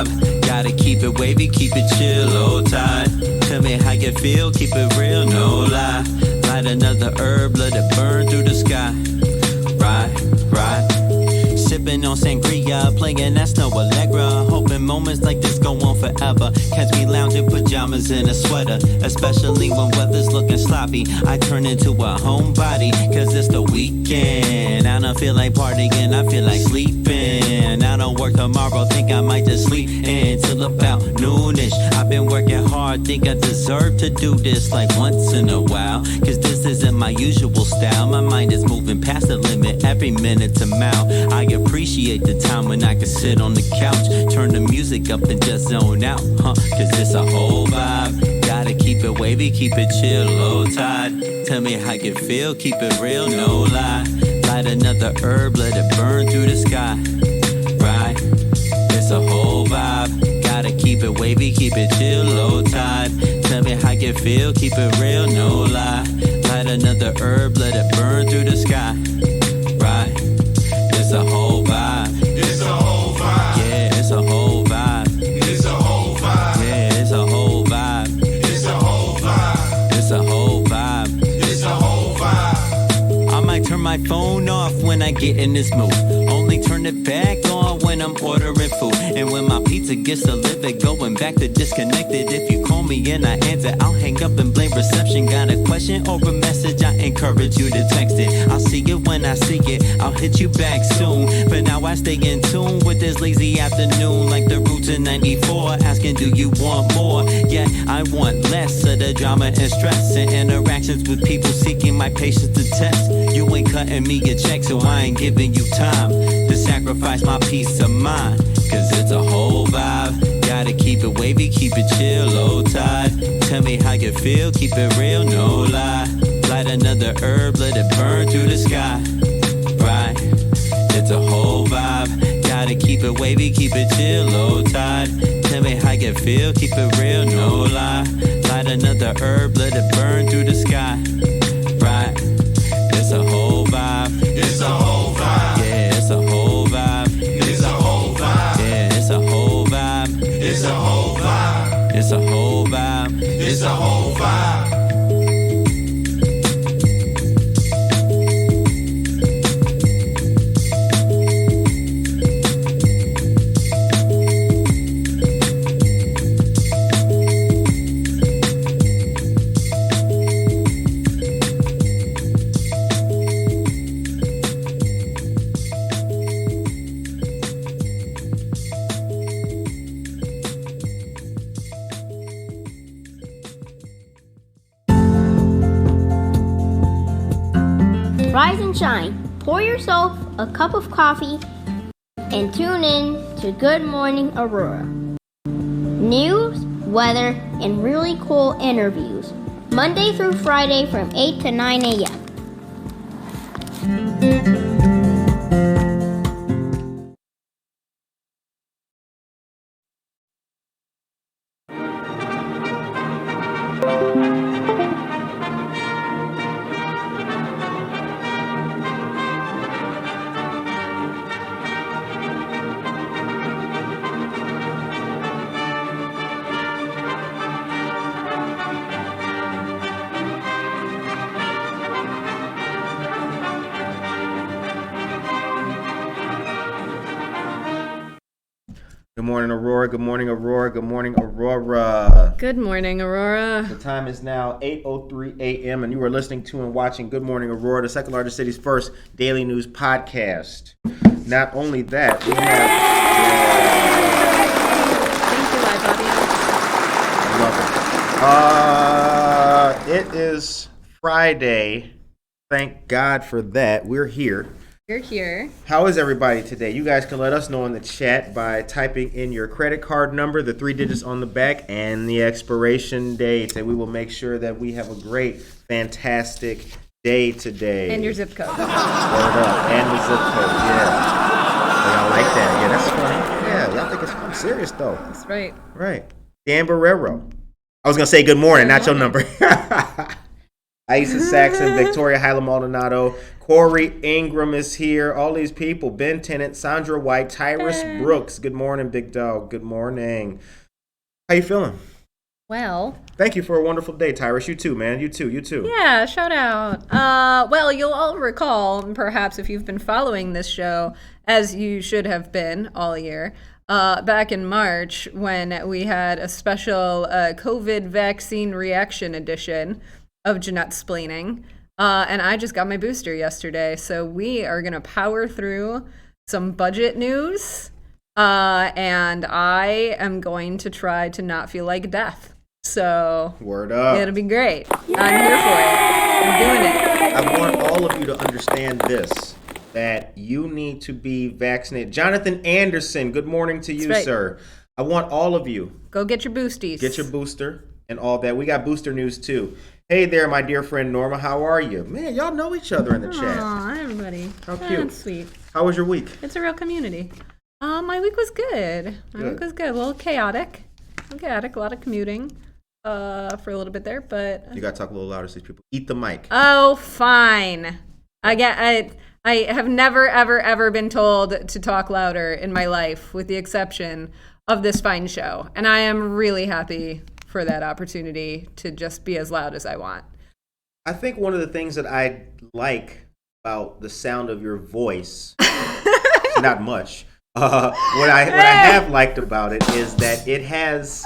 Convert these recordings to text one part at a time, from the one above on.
vibe. Gotta keep it wavy, keep it chill, hold tight. Tell me how you feel, keep it real, no lie. Light another herb, let it burn through the sky. Right. Sipping on sangria, playing that snow Allegra. Hoping moments like this go on forever. Catch me lounging pajamas in a sweater, especially when weather's looking sloppy. I turn into a homebody, cause it's the weekend. I don't feel like partying, I feel like sleeping. I don't work tomorrow, think I might just sleep until about noonish. I've been working hard, think I deserve to do this like once in a while. Cause this isn't my usual style. My mind is moving past the limit every minute to mile. I appreciate the time when I can sit on the couch, turn the music up and just zone out, cause it's a whole vibe. Gotta keep it wavy, keep it chill, low tide. Tell me how you feel, keep it real, no lie. Light another herb, let it burn through the sky. Right, it's a whole vibe. Gotta keep it wavy, keep it chill, low tide. Tell me how you feel, keep it real, no lie. Light another herb, let it burn through the sky. Right, it's a whole vibe. It's a whole vibe. Yeah, it's a whole vibe. It's a whole vibe. Yeah, it's a whole vibe. It's a whole vibe. It's a whole vibe. It's a whole vibe. I might turn my phone off when I get in this mood. Only turn it back on when I'm ordering food. And when my pizza gets delivered, going back to disconnected. If you call me and I answer, I'll hang up and blame reception. Got a question or a message, I encourage you to text it. I'll see it when I see it, I'll hit you back soon. But now I stay in tune with this lazy afternoon, like the roots in 94, asking do you want more? Yeah, I want less of the drama and stress and interactions with people seeking my patience to test. You ain't cutting me a check, so I ain't giving you time to sacrifice my peace of mind. Cause it's a whole vibe. Gotta keep it wavy, keep it chill, low tide. Tell me how you feel, keep it real, no lie. Light another herb, let it burn through the sky. Right, it's a whole vibe. Gotta keep it wavy, keep it chill, low tide. Tell me how you feel, keep it real, no lie. Light another herb, let it burn through the sky. Right, it's a whole vibe. It's a whole vibe. Yeah, it's a whole vibe. It's a whole vibe. Yeah, it's a whole vibe. It's a whole vibe. It's a whole vibe. It's a whole vibe. Rise and shine. Pour yourself a cup of coffee and tune in to Good Morning Aurora. News, weather, and really cool interviews. Monday through Friday from 8 to 9 a.m. Good morning, Aurora. Good morning, Aurora. Good morning, Aurora. Good morning, Aurora. The time is now 8:03 a.m. and you are listening to and watching Good Morning, Aurora, the second largest city's first daily news podcast. Not only that, we have... Thank you, Live Audience. I love it. It is Friday. Thank God for that. We're here. You're here. How is everybody today? You guys can let us know in the chat by typing in your credit card number, the 3 digits on the back, and the expiration date. And we will make sure that we have a great, fantastic day today. And your zip code. Word up. And the zip code, yeah. Y'all like that. Yeah, that's funny. Yeah, y'all think I'm serious, though. That's right. Right. Dan Barrero. I was going to say good morning, not your number. Aisha Saxon, Victoria Hyla Maldonado, Corey Ingram is here. All these people. Ben Tennant, Sandra White, Tyrus Brooks. Good morning, big dog. Good morning. How you feeling? Well. Thank you for a wonderful day, Tyrus. You too, man. You too. Yeah, shout out. Well, you'll all recall, perhaps if you've been following this show, as you should have been all year, back in March when we had a special COVID vaccine reaction edition of Jeanette's Splaining. And I just got my booster yesterday. So we are going to power through some budget news. And I am going to try to not feel like death. So word up. It'll be great. Yeah. I'm here for it. I'm doing it. I want all of you to understand this, that you need to be vaccinated. Jonathan Anderson, good morning to you, sir. I want all of you. Go get your boosties. Get your booster and all that. We got booster news too. Hey there, my dear friend Norma. How are you? Man, y'all know each other in the chat. Aw, everybody. How cute. That's sweet. How was your week? It's a real community. My week was good. My week was good. A little chaotic. A lot of commuting for a little bit there, but... You got to talk a little louder so these people eat the mic. Oh, fine. I have never, ever been told to talk louder in my life, with the exception of this fine show. And I am really happy for that opportunity to just be as loud as I want. I think one of the things that I like about the sound of your voice, not much, what I have liked about it is that it has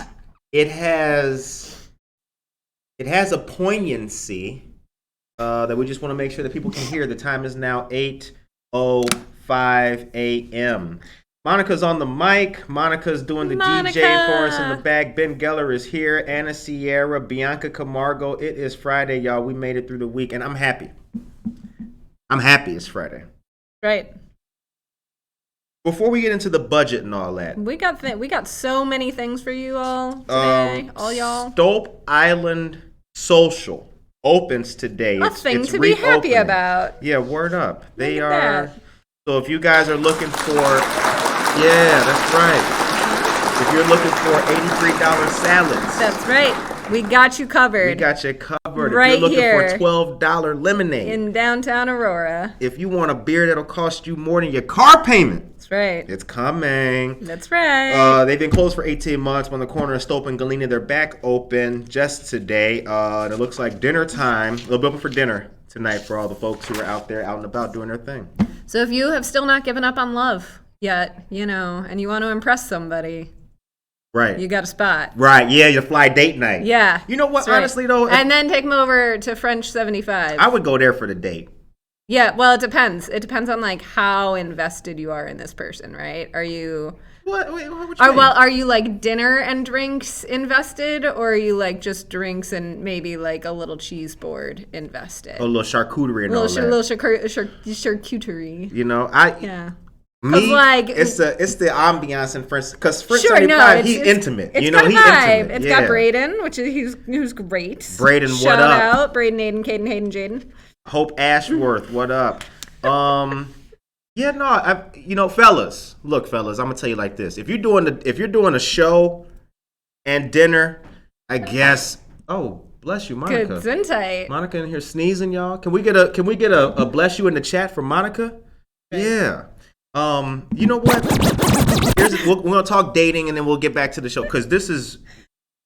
a poignancy that we just want to make sure that people can hear. The time is now 8:05 a.m. Monica's on the mic. Monica's doing the DJ for us in the back. Ben Geller is here. Anna Sierra, Bianca Camargo. It is Friday, y'all. We made it through the week, and I'm happy. I'm happy it's Friday. Right. Before we get into the budget and all that, we got so many things for you all today, all y'all. Stope Island Social opens today. It's to be happy about. Yeah, word up. They are. That. So if you guys are looking for, yeah, that's right. If you're looking for $83 salads, that's right. We got you covered. We got you covered. Right if you're looking here for $12 lemonade in downtown Aurora. If you want a beer that'll cost you more than your car payment. That's right. It's coming. That's right. They've been closed for 18 months. On the corner of Stope and Galena, they're back open just today. And it looks like dinner time. They'll be open for dinner tonight for all the folks who are out there, out and about doing their thing. So if you have still not given up on love yet, and you want to impress somebody, right, you got a spot. Right, yeah, your fly date night. Yeah. You know what, honestly, though? And then take them over to French 75. I would go there for the date. Yeah, well, it depends. It depends on, how invested you are in this person, right? Are you... What you mean? Well, are you, dinner and drinks invested, or are you, just drinks and maybe, a little cheese board invested? A little charcuterie and all that. A little charcuterie. Yeah. Me, it's the ambiance in French, because French 75, he's intimate. It's he's got a vibe. Intimate. It's got Braden, who's great. Braden, what up? Shout out, Braden, Aiden, Caden, Hayden, Jaden. Hope Ashworth, what up? Fellas, look, fellas, I'm gonna tell you like this: if you're doing a show and dinner, I guess. Oh, bless you, Monica. Good Zentite. Monica in here sneezing, y'all. Can we get a bless you in the chat from Monica? Right. Yeah. You know what? We're gonna talk dating and then we'll get back to the show, because this is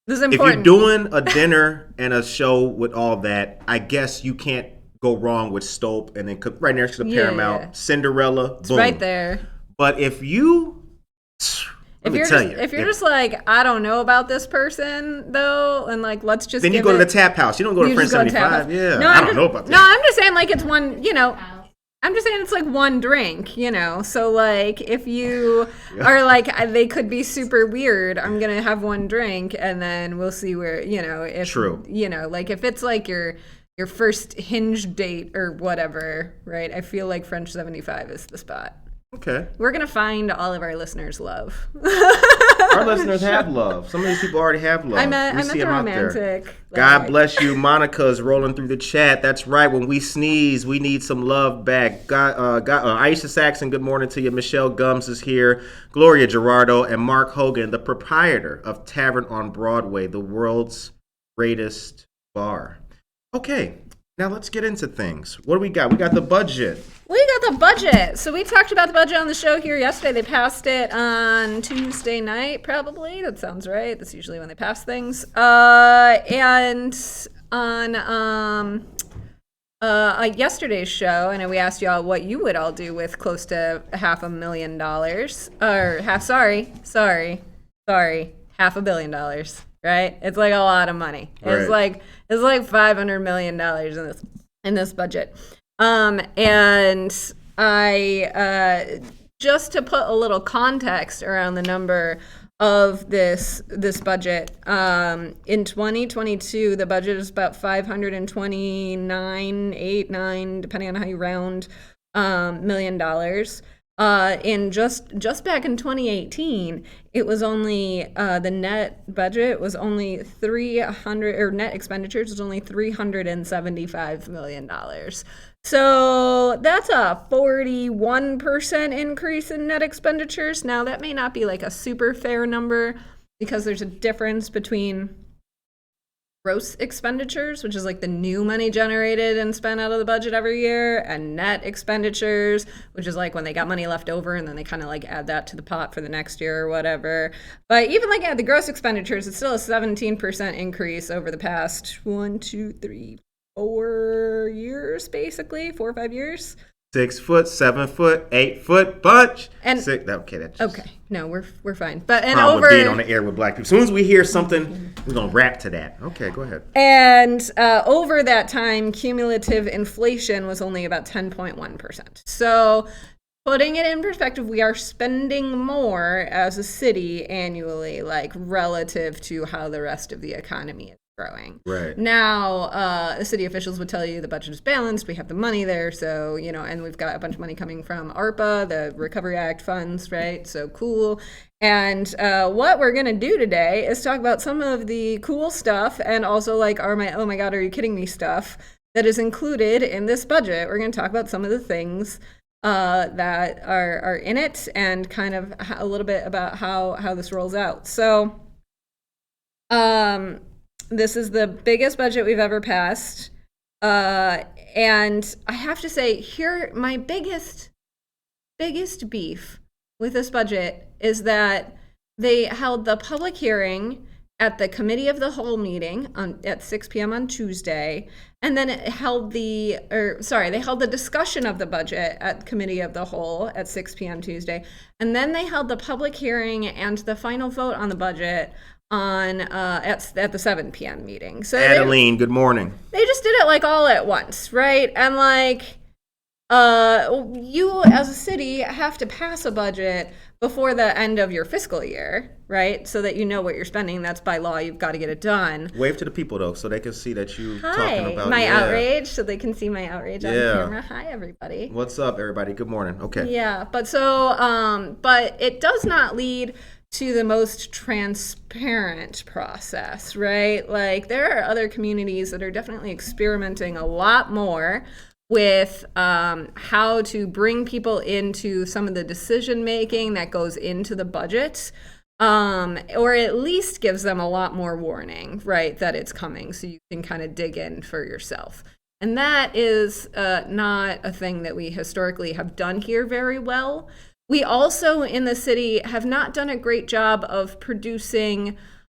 important. If you're doing a dinner and a show with all that, I guess you can't go wrong with Stope, and then right next to the Paramount, Cinderella, it's boom, right there. But if you're just like, I don't know about this person though, and let's just then you go to the tap house. You don't go to French 75. Yeah, I don't know about that. No, I'm just saying it's one. I'm just saying it's one drink, So if you are they could be super weird. I'm gonna have one drink and then we'll see where if true. If it's your first hinge date or whatever, right? I feel like French 75 is the spot. Okay. We're gonna find all of our listeners love. Our listeners have love. Some of these people already have love. I meant the romantic. God bless you. Monica's rolling through the chat. That's right. When we sneeze, we need some love back. Aisha Saxon, good morning to you. Michelle Gums is here. Gloria Gerardo and Mark Hogan, the proprietor of Tavern on Broadway, the world's greatest bar. Okay. Now let's get into things. What do we got? We got the budget. We got the budget. So we talked about the budget on the show here yesterday. They passed it on Tuesday night, probably. That sounds right. That's usually when they pass things. And on yesterday's show, I know we asked y'all what you would all do with close to $500,000, or $500 million, right? It's like a lot of money. It's Right. it's like $500 million in this budget. And I just to put a little context around the number of this budget, in 2022 the budget is about 529.89, depending on how you round, $1 million. In just back in 2018, it was only the net budget was only 300, or net expenditures was only $375 million. So that's a 41% increase in net expenditures. Now that may not be like a super fair number because there's a difference between gross expenditures, which is like the new money generated and spent out of the budget every year, and net expenditures, which is like when they got money left over and then they kind of like add that to the pot for the next year or whatever. But even like at the gross expenditures, it's still a 17% increase over the past 4 years, basically 4 or 5 years. 6 foot, 7 foot, 8 foot bunch. And okay, no, we're fine. But and problem over with being on the air with black people. As soon as we hear something, we're gonna rap to that. Okay, go ahead. And over that time, cumulative inflation was only about 10.1%. So, putting it in perspective, we are spending more as a city annually, like relative to how the rest of the economy is growing. Right. Now, the city officials would tell you the budget is balanced. We have the money there. So, and we've got a bunch of money coming from ARPA, the Recovery Act funds, right? So cool. And what we're going to do today is talk about some of the cool stuff and also like, oh my God, are you kidding me stuff that is included in this budget. We're going to talk about some of the things that are in it and kind of a little bit about how this rolls out. So, this is the biggest budget we've ever passed. And I have to say, here, my biggest beef with this budget is that they held the public hearing at the Committee of the Whole meeting at 6 p.m. on Tuesday, and then they held the discussion of the budget at Committee of the Whole at 6 p.m. Tuesday, and then they held the public hearing and the final vote on the budget on at the 7 p.m. meeting. So Adeline, good morning. They just did it like all at once, right? And like you as a city have to pass a budget before the end of your fiscal year, right? So that you know what you're spending. That's by law. You've got to get it done. Wave to the people though, so they can see that you talking about my outrage, so they can see my outrage on camera. Hi, everybody. What's up, everybody? Good morning. Okay. Yeah, but so but it does not lead to the most transparent process, right? Like there are other communities that are definitely experimenting a lot more with how to bring people into some of the decision making that goes into the budget, or at least gives them a lot more warning, right, that it's coming, so you can kind of dig in for yourself. And that is not a thing that we historically have done here very well. We also in the city have not done a great job of producing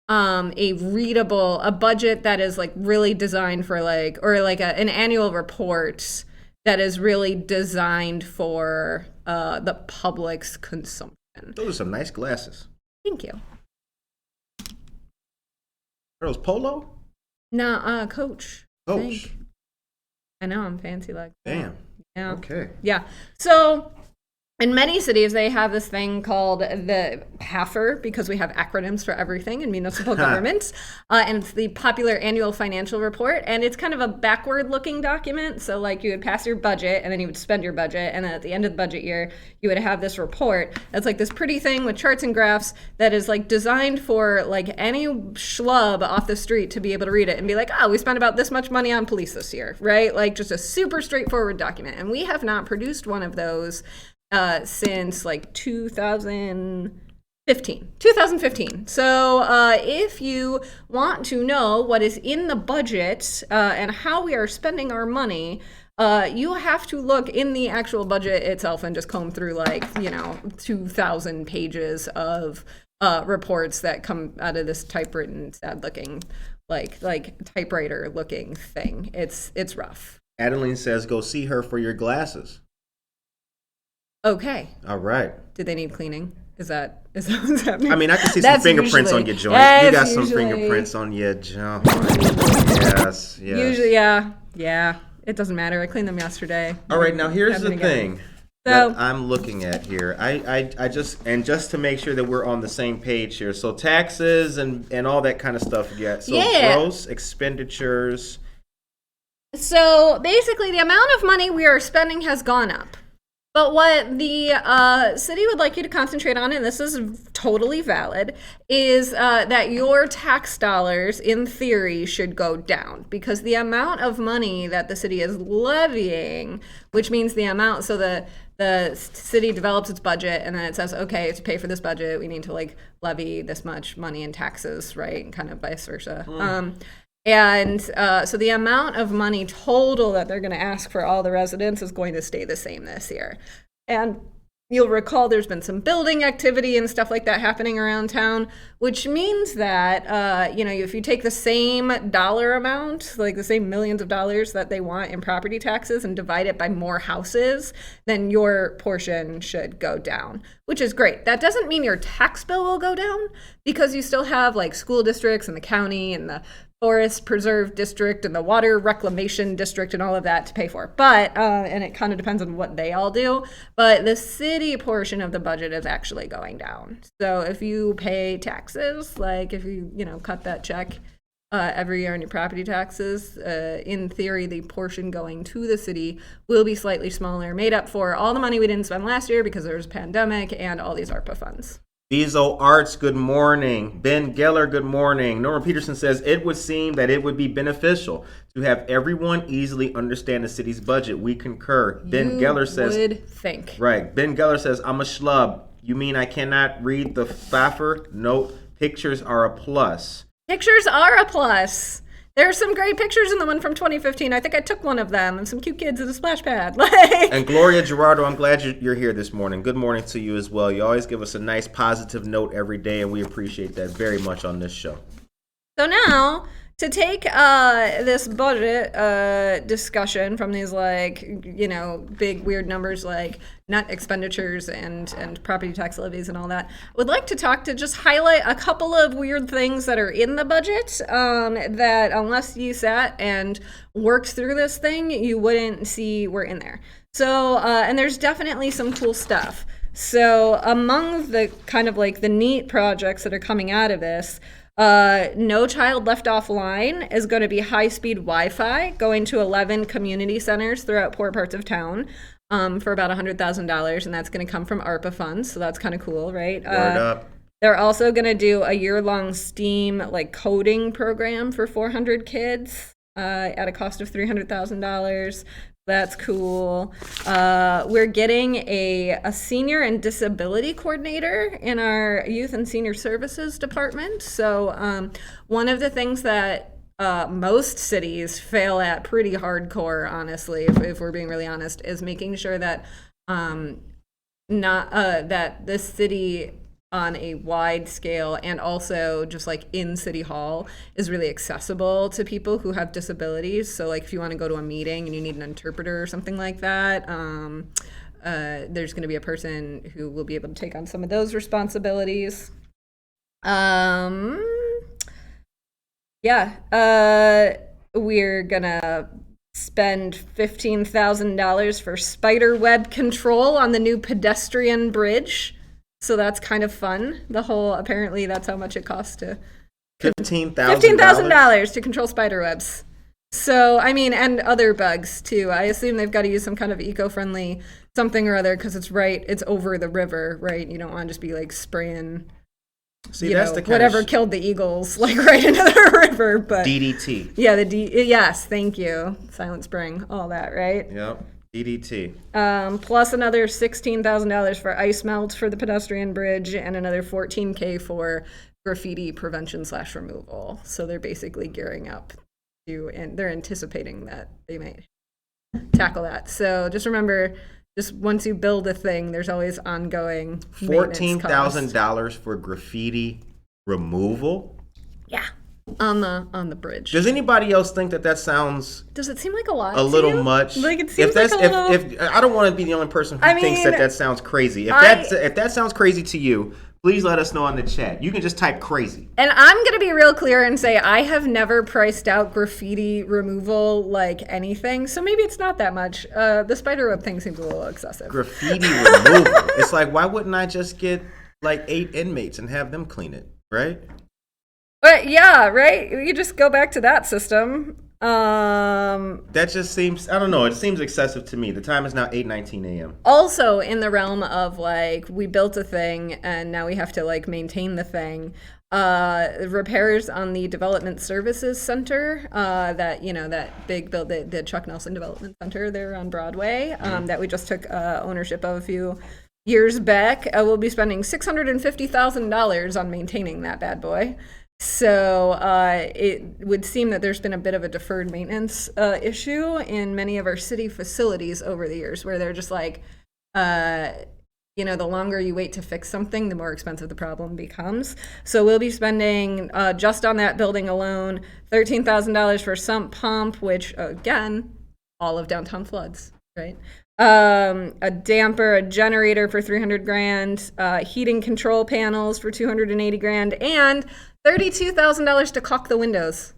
a budget that is like really designed for like, or like an annual report that is really designed for the public's consumption. Those are some nice glasses. Thank you. Are those Polo? Nah, Coach. Coach. I know, I'm fancy like that. Damn. Yeah. Okay. Yeah. So in many cities, they have this thing called the PAFR, because we have acronyms for everything in municipal government. And it's the popular annual financial report. And it's kind of a backward-looking document. So, like, you would pass your budget, and then you would spend your budget. And then at the end of the budget year, you would have this report that's like this pretty thing with charts and graphs that is, like, designed for, like, any schlub off the street to be able to read it and be like, oh, we spent about this much money on police this year, right? Like, just a super straightforward document. And we have not produced one of those since like 2000, 2015. So if you want to know what is in the budget and how we are spending our money, you have to look in the actual budget itself and just comb through 2,000 pages of reports that come out of this typewritten, sad looking, like typewriter looking thing. It's rough. Adeline says, go see her for your glasses. Okay. All right. Do they need cleaning? Is that what's happening? I mean, I can see some fingerprints on your joint. You got some fingerprints on your joint. Yes. Usually, yeah. It doesn't matter. I cleaned them yesterday. All right, now here's the thing that I'm looking at here. I just to make sure that we're on the same page here. So taxes and all that kind of stuff. Yeah. So gross expenditures. So basically, the amount of money we are spending has gone up. But what the city would like you to concentrate on, and this is totally valid, is that your tax dollars, in theory, should go down. Because the amount of money that the city is levying, which means the amount, so the city develops its budget, and then it says, okay, to pay for this budget, we need to levy this much money in taxes, right? And kind of vice versa. And so the amount of money total that they're going to ask for all the residents is going to stay the same this year. And you'll recall there's been some building activity and stuff like that happening around town, which means that, if you take the same dollar amount, like the same millions of dollars that they want in property taxes and divide it by more houses, then your portion should go down, which is great. That doesn't mean your tax bill will go down because you still have school districts and the county and the Forest Preserve District and the Water Reclamation District and all of that to pay for. But, and it kind of depends on what they all do, but the city portion of the budget is actually going down. So if you pay taxes, if you, cut that check every year on your property taxes, in theory, the portion going to the city will be slightly smaller, made up for all the money we didn't spend last year because there was a pandemic and all these ARPA funds. Bezo Arts, good morning. Ben Geller, good morning. Norma Peterson says, it would seem that it would be beneficial to have everyone easily understand the city's budget. We concur. Ben Geller says, would think. Right. Ben Geller says, I'm a schlub. You mean I cannot read the Pfaffer? Note, pictures are a plus. Pictures are a plus. There's some great pictures in the one from 2015. I think I took one of them and some cute kids in a splash pad. And Gloria Gerardo, I'm glad you're here this morning. Good morning to you as well. You always give us a nice positive note every day, and we appreciate that very much on this show. So now, to take this budget discussion from these big weird numbers like net expenditures and property tax levies and all that, I would like to just highlight a couple of weird things that are in the budget that unless you sat and worked through this thing, you wouldn't see were in there. So, and there's definitely some cool stuff. So among the kind of the neat projects that are coming out of this, No Child Left Offline is going to be high-speed Wi-Fi going to 11 community centers throughout poor parts of town for about $100,000, and that's going to come from ARPA funds, so that's kind of cool, right? Word up. They're also going to do a year-long STEAM coding program for 400 kids at a cost of $300,000. That's cool. We're getting a senior and disability coordinator in our youth and senior services department. So one of the things that most cities fail at pretty hardcore, honestly, if we're being really honest, is making sure that that the city on a wide scale and also just in City Hall is really accessible to people who have disabilities. So if you want to go to a meeting and you need an interpreter or something like that, there's going to be a person who will be able to take on some of those responsibilities. We're gonna spend $15,000 for spider web control on the new pedestrian bridge. So that's kind of fun. Apparently that's how much it costs to $15,000 to control spider webs. So, and other bugs too. I assume they've got to use some kind of eco-friendly something or other because it's over the river, right? You don't want to just be spraying that's the whatever killed the eagles right into the river. But DDT. Yeah, yes, thank you. Silent Spring, all that, right? Yep. DDT. Plus another $16,000 for ice melts for the pedestrian bridge and another $14K for graffiti prevention / removal. So they're basically gearing up to, and they're anticipating that they might tackle that. So just remember, just once you build a thing, there's always ongoing $14,000 for graffiti removal? Yeah. On the bridge. Does anybody else think that sounds? Does it seem like a lot? A little much. Like it seems like a little. If I don't want to be the only person who thinks that sounds crazy. If that sounds crazy to you, please let us know in the chat. You can just type crazy. And I'm gonna be real clear and say I have never priced out graffiti removal like anything, so maybe it's not that much. The spiderweb thing seems a little excessive. Graffiti removal. It's like, why wouldn't I just get like 8 inmates and have them clean it, right? But yeah, right? You just go back to that system. That just seems, I don't know, it seems excessive to me. The time is now 8:19 a.m. Also in the realm of like, we built a thing and now we have to like maintain the thing. Repairs on the Development Services Center, that big build, the Chuck Nelson Development Center there on Broadway, that we just took ownership of a few years back. We'll be spending $650,000 on maintaining that bad boy. So it would seem that there's been a bit of a deferred maintenance issue in many of our city facilities over the years, where they're just like, the longer you wait to fix something, the more expensive the problem becomes. So we'll be spending, just on that building alone, $13,000 for sump pump, which, again, all of downtown floods, right? A damper, a generator for $300,000, heating control panels for $280,000, and $32,000 to caulk the windows.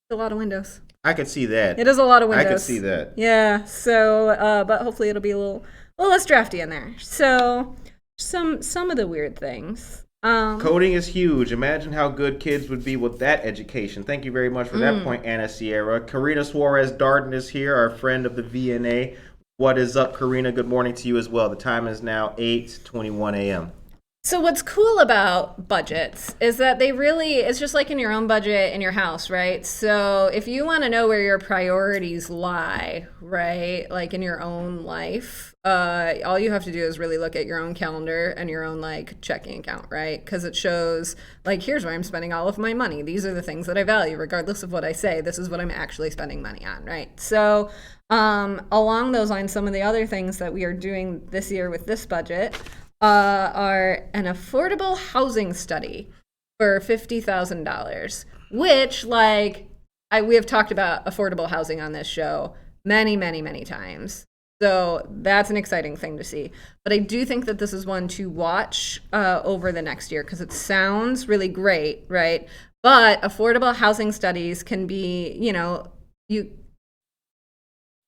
It's a lot of windows. I could see that. It is a lot of windows. I could see that. Yeah. So, but hopefully it'll be a little less drafty in there. So, some of the weird things. Coding is huge. Imagine how good kids would be with that education. Thank you very much for that point, Anna Sierra. Karina Suarez Darden is here, our friend of the VNA. What is up, Karina? Good morning to you as well. The time is now 8:21 a.m. So what's cool about budgets is that it's just like in your own budget in your house, right? So if you want to know where your priorities lie, right, like in your own life, all you have to do is really look at your own calendar and your own like checking account, right? Because it shows like, here's where I'm spending all of my money. These are the things that I value, regardless of what I say. This is what I'm actually spending money on, right? So along those lines, some of the other things that we are doing this year with this budget are an affordable housing study for $50,000, which we have talked about affordable housing on this show many, many, many times. So that's an exciting thing to see. But I do think that this is one to watch over the next year because it sounds really great, right? But affordable housing studies can be,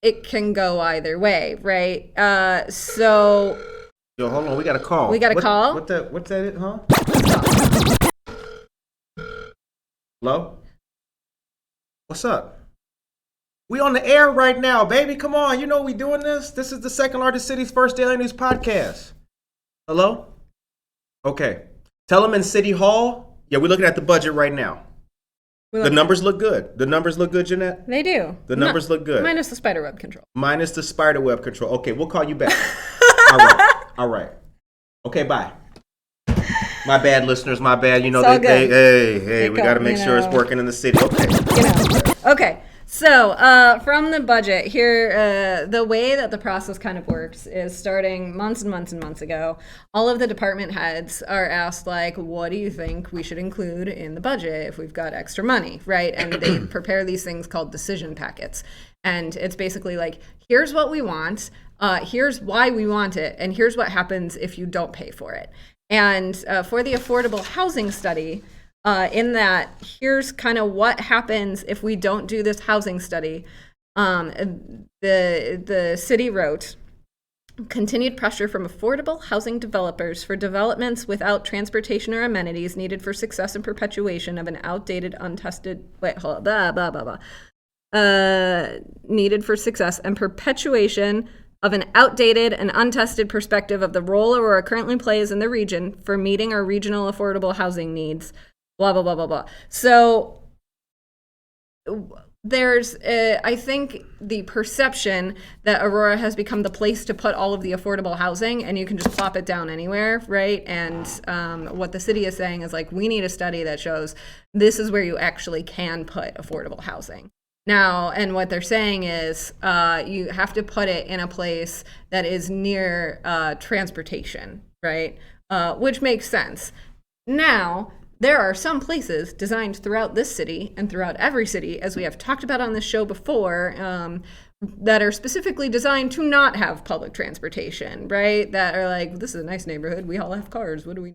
it can go either way, right? So... Yo, hold on. We got a call. Call? What's that, huh? Hello? What's up? We on the air right now, baby. Come on. You know we doing this. This is the second largest city's first daily news podcast. Hello? Okay. Tell them in City Hall. Yeah, we're looking at the budget right now. The numbers look good. The numbers look good, Jeanette? They do. The numbers look good. Minus the spiderweb control. Minus the spiderweb control. Okay, we'll call you back. All right. Okay, bye. My bad, listeners. My bad. You know, we got to make sure it's working in the city. Okay. Okay. So, from the budget here, the way that the process kind of works is starting months and months and months ago, all of the department heads are asked, like, what do you think we should include in the budget if we've got extra money, right? And they prepare these things called decision packets. And it's basically like, here's what we want, here's why we want it, and here's what happens if you don't pay for it. And for the affordable housing study, in that, here's kind of what happens if we don't do this housing study. The city wrote, continued pressure from affordable housing developers for developments without transportation or amenities needed for success and perpetuation of an outdated, untested, needed for success and perpetuation of an outdated and untested perspective of the role Aurora currently plays in the region for meeting our regional affordable housing needs, blah, blah, blah, blah, blah. So there's, I think, the perception that Aurora has become the place to put all of the affordable housing, and you can just plop it down anywhere, right? And what the city is saying is like, we need a study that shows this is where you actually can put affordable housing. Now, and what they're saying is you have to put it in a place that is near transportation, right? Which makes sense. Now, there are some places designed throughout this city and throughout every city, as we have talked about on this show before, that are specifically designed to not have public transportation, right? That are like, this is a nice neighborhood. We all have cars. What do we,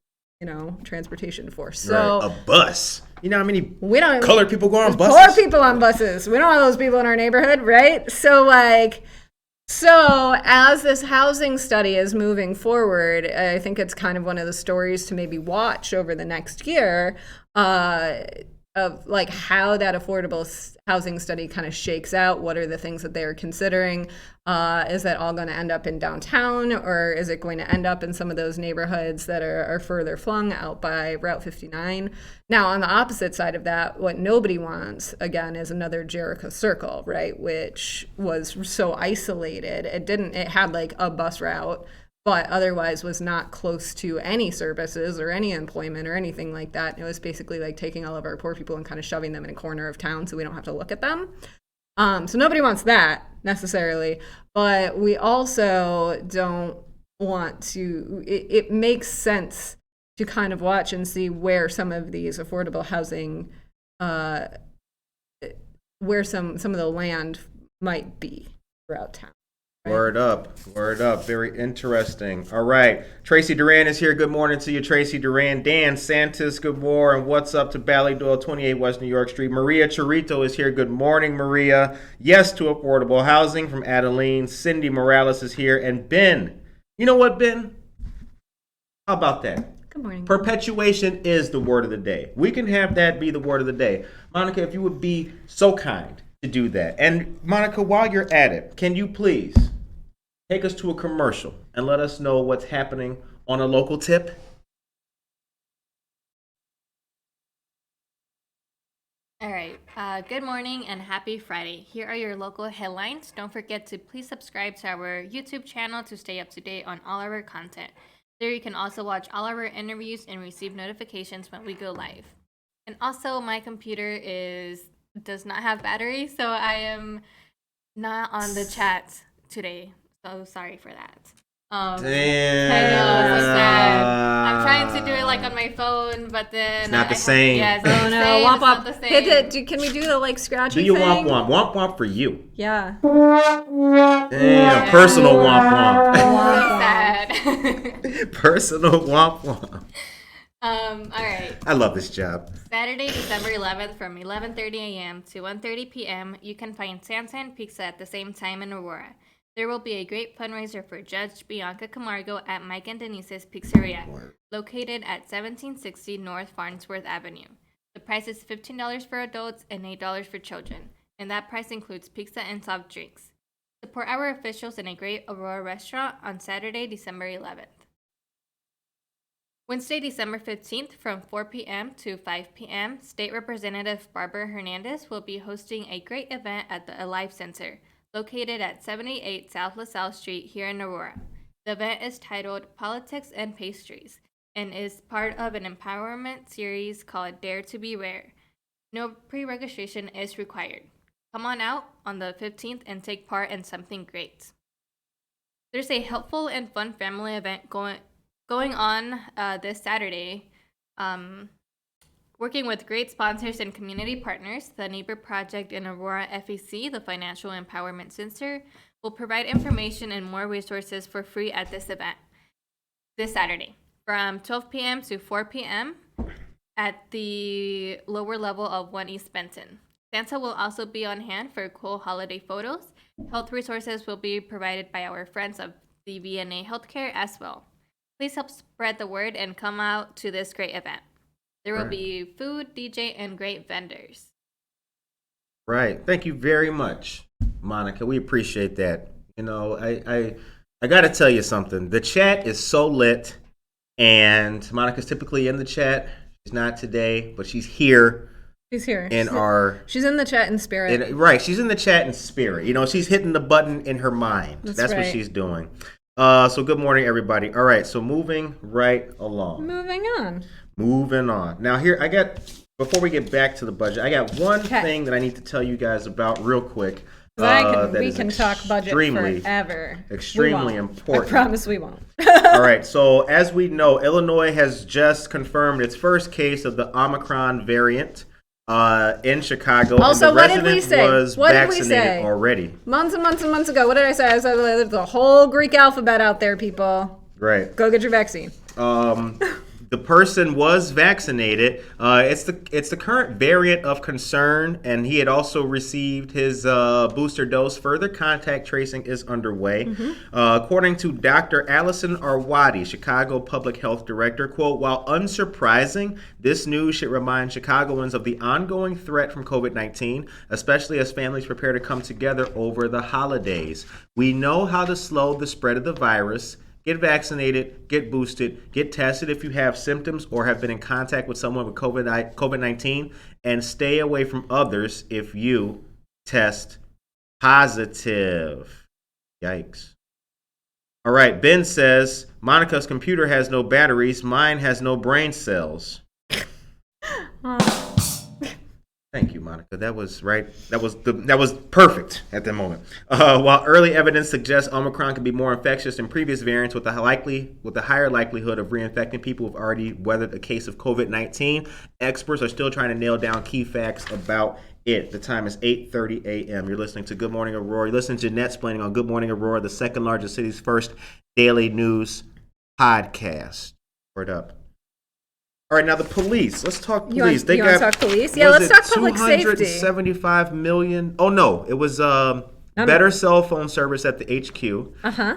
transportation for? So Right. A bus. You know how many we don't colored people go on buses? Poor people on buses. We don't have those people in our neighborhood, right? So as this housing study is moving forward, I think it's kind of one of the stories to maybe watch over the next year of like how that affordable housing study kind of shakes out. What are the things that they're considering? Is that all going to end up in downtown, or is it going to end up in some of those neighborhoods that are further flung out by Route 59? Now, on the opposite side of that, what nobody wants, again, is another Jericho Circle, right? Which was so isolated. It had like a bus route, but otherwise was not close to any services or any employment or anything like that. It was basically like taking all of our poor people and kind of shoving them in a corner of town so we don't have to look at them. So nobody wants that necessarily, but we also don't want to, it makes sense to kind of watch and see where some of these affordable housing, where some of the land might be throughout town. Right. Word up. Very interesting. All right. Tracy Duran is here. Good morning to you, Tracy Duran. Dan Santos, good morning. What's up to Ballydoyle, 28 West New York Street. Maria Chirito is here. Good morning, Maria. Yes to affordable housing from Adeline. Cindy Morales is here. And Ben. You know what, Ben? How about that? Good morning. Perpetuation is the word of the day. We can have that be the word of the day. Monica, if you would be so kind to do that. And Monica, while you're at it, can you please take us to a commercial and let us know what's happening on a local tip? All right. Good morning and happy Friday. Here are your local headlines. Don't forget to please subscribe to our YouTube channel to stay up to date on all our content. There you can also watch all our interviews and receive notifications when we go live. And also, my computer does not have battery, so I am not on the chat today. So sorry for that. Damn. I know, so sad. I'm trying to do it like on my phone, but then It's not the same. Yeah, it's not Oh the no, same. womp It's not womp. the same. Hit it. Can we do the like scratchy Do your thing? womp womp. Womp womp for you. Yeah. Damn, personal womp womp. So sad. Personal womp womp. All right. I love this job. Saturday, December 11th from 11:30 a.m. to 1:30 p.m. You can find salsa and pizza at the same time in Aurora. There will be a great fundraiser for Judge Bianca Camargo at Mike and Denise's Pizzeria, located at 1760 North Farnsworth Avenue. The price is $15 for adults and $8 for children, and that price includes pizza and soft drinks. Support our officials in a great Aurora restaurant on Saturday, December 11th. Wednesday, December 15th from 4 p.m. to 5 p.m., State Representative Barbara Hernandez will be hosting a great event at the Alive Center, located at 78 South LaSalle Street here in Aurora. The event is titled Politics and Pastries and is part of an empowerment series called Dare to Be Rare. No pre-registration is required. Come on out on the 15th and take part in something great. There's a helpful and fun family event going on this Saturday. Working with great sponsors and community partners, the Neighbor Project in Aurora FEC, the Financial Empowerment Center, will provide information and more resources for free at this event this Saturday from 12 p.m. to 4 p.m. at the lower level of 1 East Benton. Santa will also be on hand for cool holiday photos. Health resources will be provided by our friends of the VNA Healthcare as well. Please help spread the word and come out to this great event. There will be food, DJ, and great vendors. Right. Thank you very much, Monica. We appreciate that. You know, I got to tell you something. The chat is so lit, and Monica's typically in the chat. She's not today, but she's here. She's here. She's in the chat in spirit. Right, she's in the chat in spirit. You know, she's hitting the button in her mind. That's what she's doing. So good morning, everybody. All right, so moving right along. Moving on. Now here, before we get back to the budget, I got one thing that I need to tell you guys about real quick. We can talk budget forever. Extremely important. I promise we won't. All right, so as we know, Illinois has just confirmed its first case of the Omicron variant in Chicago. Also, and the what did we say? Was vaccinated already. Months and months and months ago. What did I say? I said there's the whole Greek alphabet out there, people. Right. Go get your vaccine. The person was vaccinated. It's the current variant of concern, and he had also received his booster dose. Further contact tracing is underway. According to Dr. Allison Arwady, Chicago Public Health Director, quote, while unsurprising, this news should remind Chicagoans of the ongoing threat from COVID-19, especially as families prepare to come together over the holidays. We know how to slow the spread of the virus. Get vaccinated, get boosted, get tested if you have symptoms or have been in contact with someone with COVID-19, and stay away from others if you test positive. Yikes. All right, Ben says, Monica's computer has no batteries, mine has no brain cells. Thank you, Monica. That was right. That was perfect at the moment. While early evidence suggests Omicron could be more infectious than previous variants with a higher likelihood of reinfecting people who've already weathered a case of COVID-19, experts are still trying to nail down key facts about it. The time is 8:30 a.m. You're listening to Good Morning Aurora. You're listening to Jeanette Splaining on Good Morning Aurora, the second largest city's first daily news podcast. Word up. All right, now the police. Let's talk police. You want to talk police? Yeah, let's talk public safety. $275 million. Oh, no. It was better cell phone service at the HQ.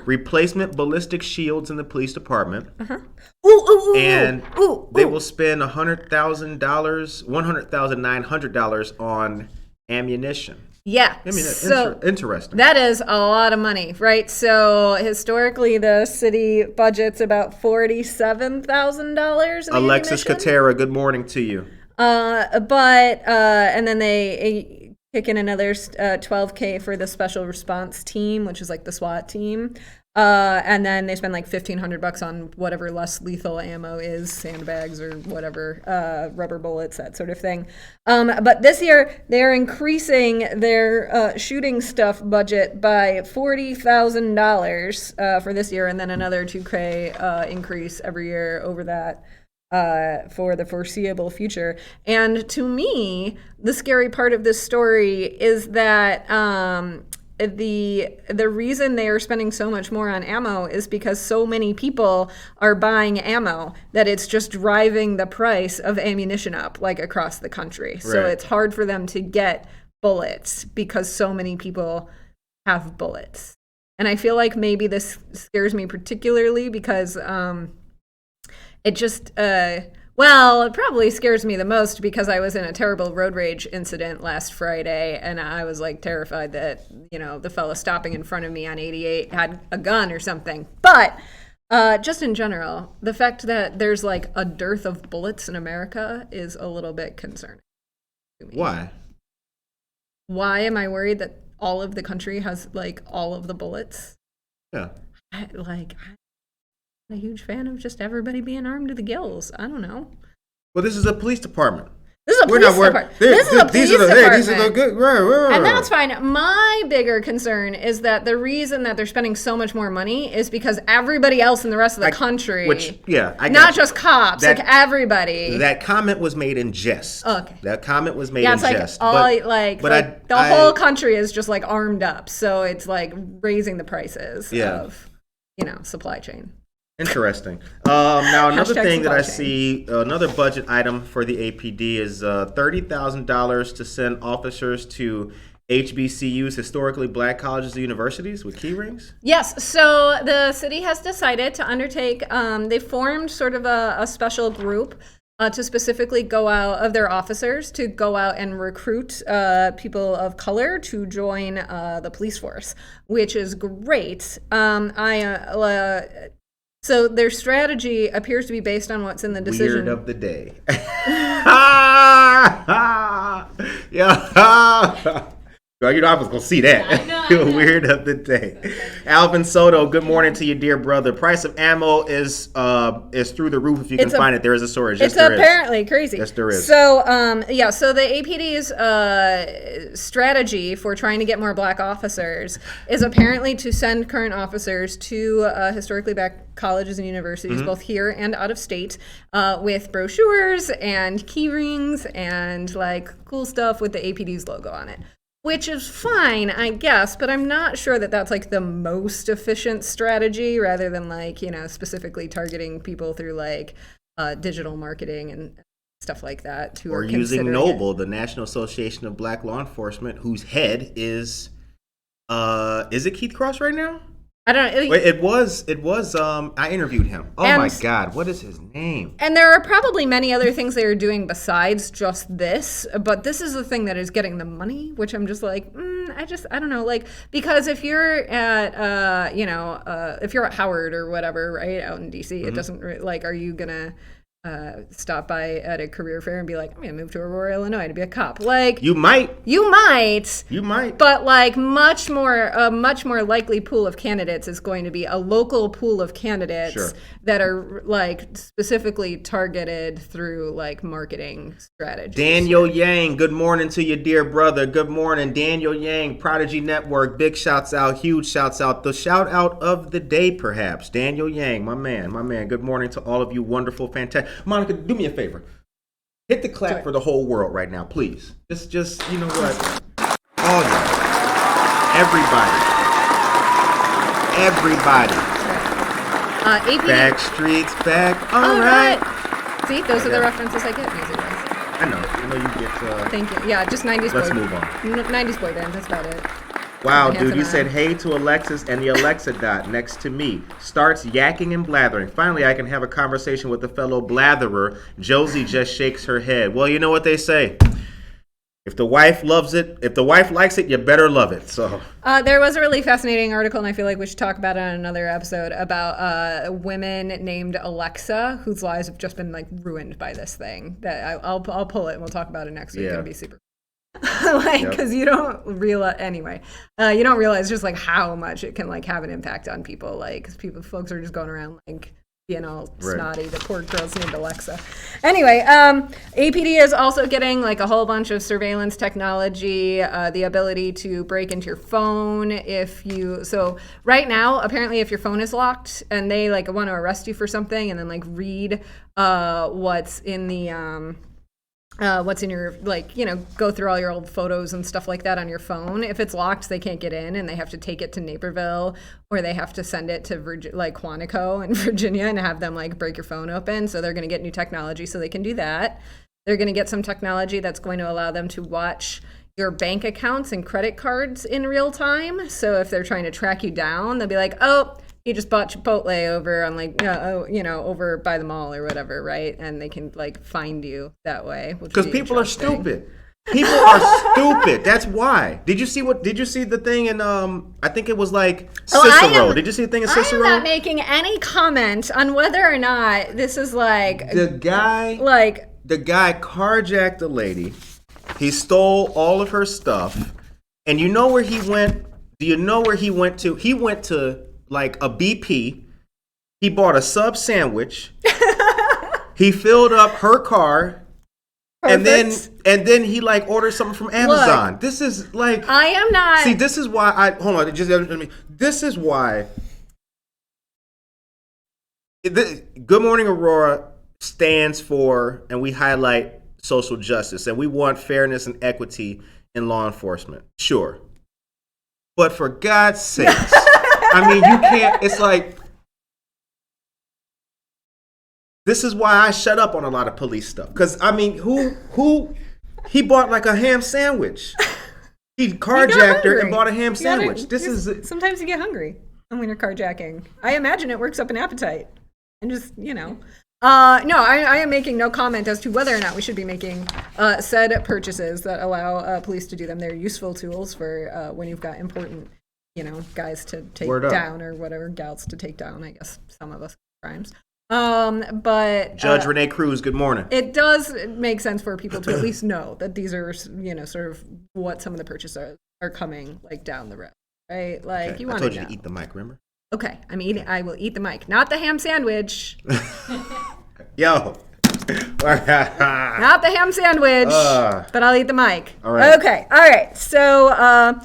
Replacement ballistic shields in the police department. They will spend $100,900 on ammunition. Yeah. I mean, that's interesting. That is a lot of money, right? So historically, the city budget's about $47,000. Alexis Katera, good morning to you. And then they kick in another $12K for the special response team, which is like the SWAT team. And then they spend like $1,500 on whatever less lethal ammo is, sandbags or whatever, rubber bullets, that sort of thing. But this year they're increasing their shooting stuff budget by $40,000 for this year, and then another $2K increase every year over that for the foreseeable future. And to me, the scary part of this story is that the reason they are spending so much more on ammo is because so many people are buying ammo that it's just driving the price of ammunition up, like across the country. Right. So it's hard for them to get bullets because so many people have bullets. And I feel like maybe this scares me particularly because it just it probably scares me the most because I was in a terrible road rage incident last Friday, and I was like terrified that, the fella stopping in front of me on 88 had a gun or something. But just in general, the fact that there's like a dearth of bullets in America is a little bit concerning to me. Why? Why am I worried that all of the country has like all of the bullets? Yeah. I'm a huge fan of just everybody being armed to the gills. I don't know. Well, this is a police department. This is a police department. These are the good. Right. And that's fine. My bigger concern is that the reason that they're spending so much more money is because everybody else in the rest of the country, not just cops, like everybody. That comment was made in jest. Okay. That comment was made in jest. The whole country is just like armed up, so it's like raising the prices of, supply chain. Interesting. Now, another thing that I see, another budget item for the APD is $30,000 to send officers to HBCUs, historically black colleges and universities, with key rings? Yes. So the city has decided to undertake, they formed sort of a special group to specifically go out, of their officers, to go out and recruit people of color to join the police force, which is great. So their strategy appears to be based on what's in the decision. Weird of the day. God. Girl, you know I was going to see that. I know. Weird of the day. Alvin Soto, good morning to you, dear brother. Price of ammo is through the roof if you can find it. There is a shortage. Yes, It's apparently crazy. Yes, there is. So, so the APD's strategy for trying to get more black officers is apparently to send current officers to historically black colleges and universities, both here and out of state, with brochures and key rings and like cool stuff with the APD's logo on it. Which is fine, I guess, but I'm not sure that that's like the most efficient strategy rather than like, specifically targeting people through like digital marketing and stuff like that. Or using Noble, the National Association of Black Law Enforcement, whose head is it Keith Cross right now? I don't know. It was, I interviewed him. Oh my God, what is his name? And there are probably many other things they are doing besides just this, but this is the thing that is getting the money, which I'm just like, I don't know, like, because if you're at, if you're at Howard or whatever, right, out in DC, it doesn't, like, are you gonna stop by at a career fair and be like, I'm gonna move to Aurora, Illinois to be a cop? Like, You might. But like a much more likely pool of candidates is going to be a local pool of candidates that are like specifically targeted through like marketing strategies. Daniel Yang, good morning to you, dear brother. Good morning, Daniel Yang, Prodigy Network. Big shouts out, huge shouts out. The shout out of the day, perhaps. Daniel Yang, my man. Good morning to all of you, wonderful, fantastic. Monica, do me a favor. Hit the clap for the whole world right now, please. Just you know what? All y'all. Everybody. APD. Back streets, back. All right. See, those are the references I get music-wise. I know you get. Thank you. Yeah, just 90s. Let's move on. 90s boy bands. That's about it. Wow, dude, you said hey to Alexis, and the Alexa dot next to me starts yakking and blathering. Finally, I can have a conversation with a fellow blatherer. Josie just shakes her head. Well, you know what they say. If the wife loves it, if the wife likes it, you better love it. So there was a really fascinating article, and I feel like we should talk about it on another episode, about women named Alexa whose lives have just been like ruined by this thing. That I'll pull it and we'll talk about it next week. It'll be super. Because you don't realize just like how much it can like have an impact on people. Like, folks are just going around like being all snotty. The poor girl's named Alexa. Anyway, APD is also getting like a whole bunch of surveillance technology, the ability to break into your phone so right now, apparently if your phone is locked and they like want to arrest you for something and then like read what's in the what's in your, like, go through all your old photos and stuff like that on your phone. If it's locked, they can't get in, and they have to take it to Naperville, or they have to send it to Quantico in Virginia and have them like break your phone open. So they're going to get new technology so they can do that. They're going to get some technology that's going to allow them to watch your bank accounts and credit cards in real time. So if they're trying to track you down, they'll be like, oh, you just bought Chipotle over on over by the mall or whatever, right? And they can like find you that way. Because people are stupid. People are stupid. That's why. Did you see the thing in I think it was like Cicero. Did you see the thing in Cicero? I am not making any comment on whether or not this is like the guy carjacked a lady. He stole all of her stuff. And you know where he went? Do you know where he went to? He went to like a BP. He bought a sub sandwich. He filled up her car. Perfect. And then he like ordered something from Amazon. Look, this is like, I am not. See, this is why this is why Good Morning Aurora stands for, and we highlight social justice, and we want fairness and equity in law enforcement. Sure. But for God's sakes, I mean, you can't, it's like, this is why I shut up on a lot of police stuff. Because, I mean, he bought like a ham sandwich. He carjacked her and bought a ham sandwich. Sometimes you get hungry when you're carjacking. I imagine it works up an appetite. And just, No, I am making no comment as to whether or not we should be making said purchases that allow police to do them. They're useful tools for when you've got important, guys to take down or whatever, gals to take down, I guess, some of us crimes. But Judge Renee Cruz, good morning. it does make sense for people to at least know that these are, sort of what some of the purchases are coming like down the road, right? Like Okay. you I want told to you know. to eat the mic, remember? Okay, I will eat the mic, not the ham sandwich, Yo. not the ham sandwich, but I'll eat the mic. All right. Okay, all right. So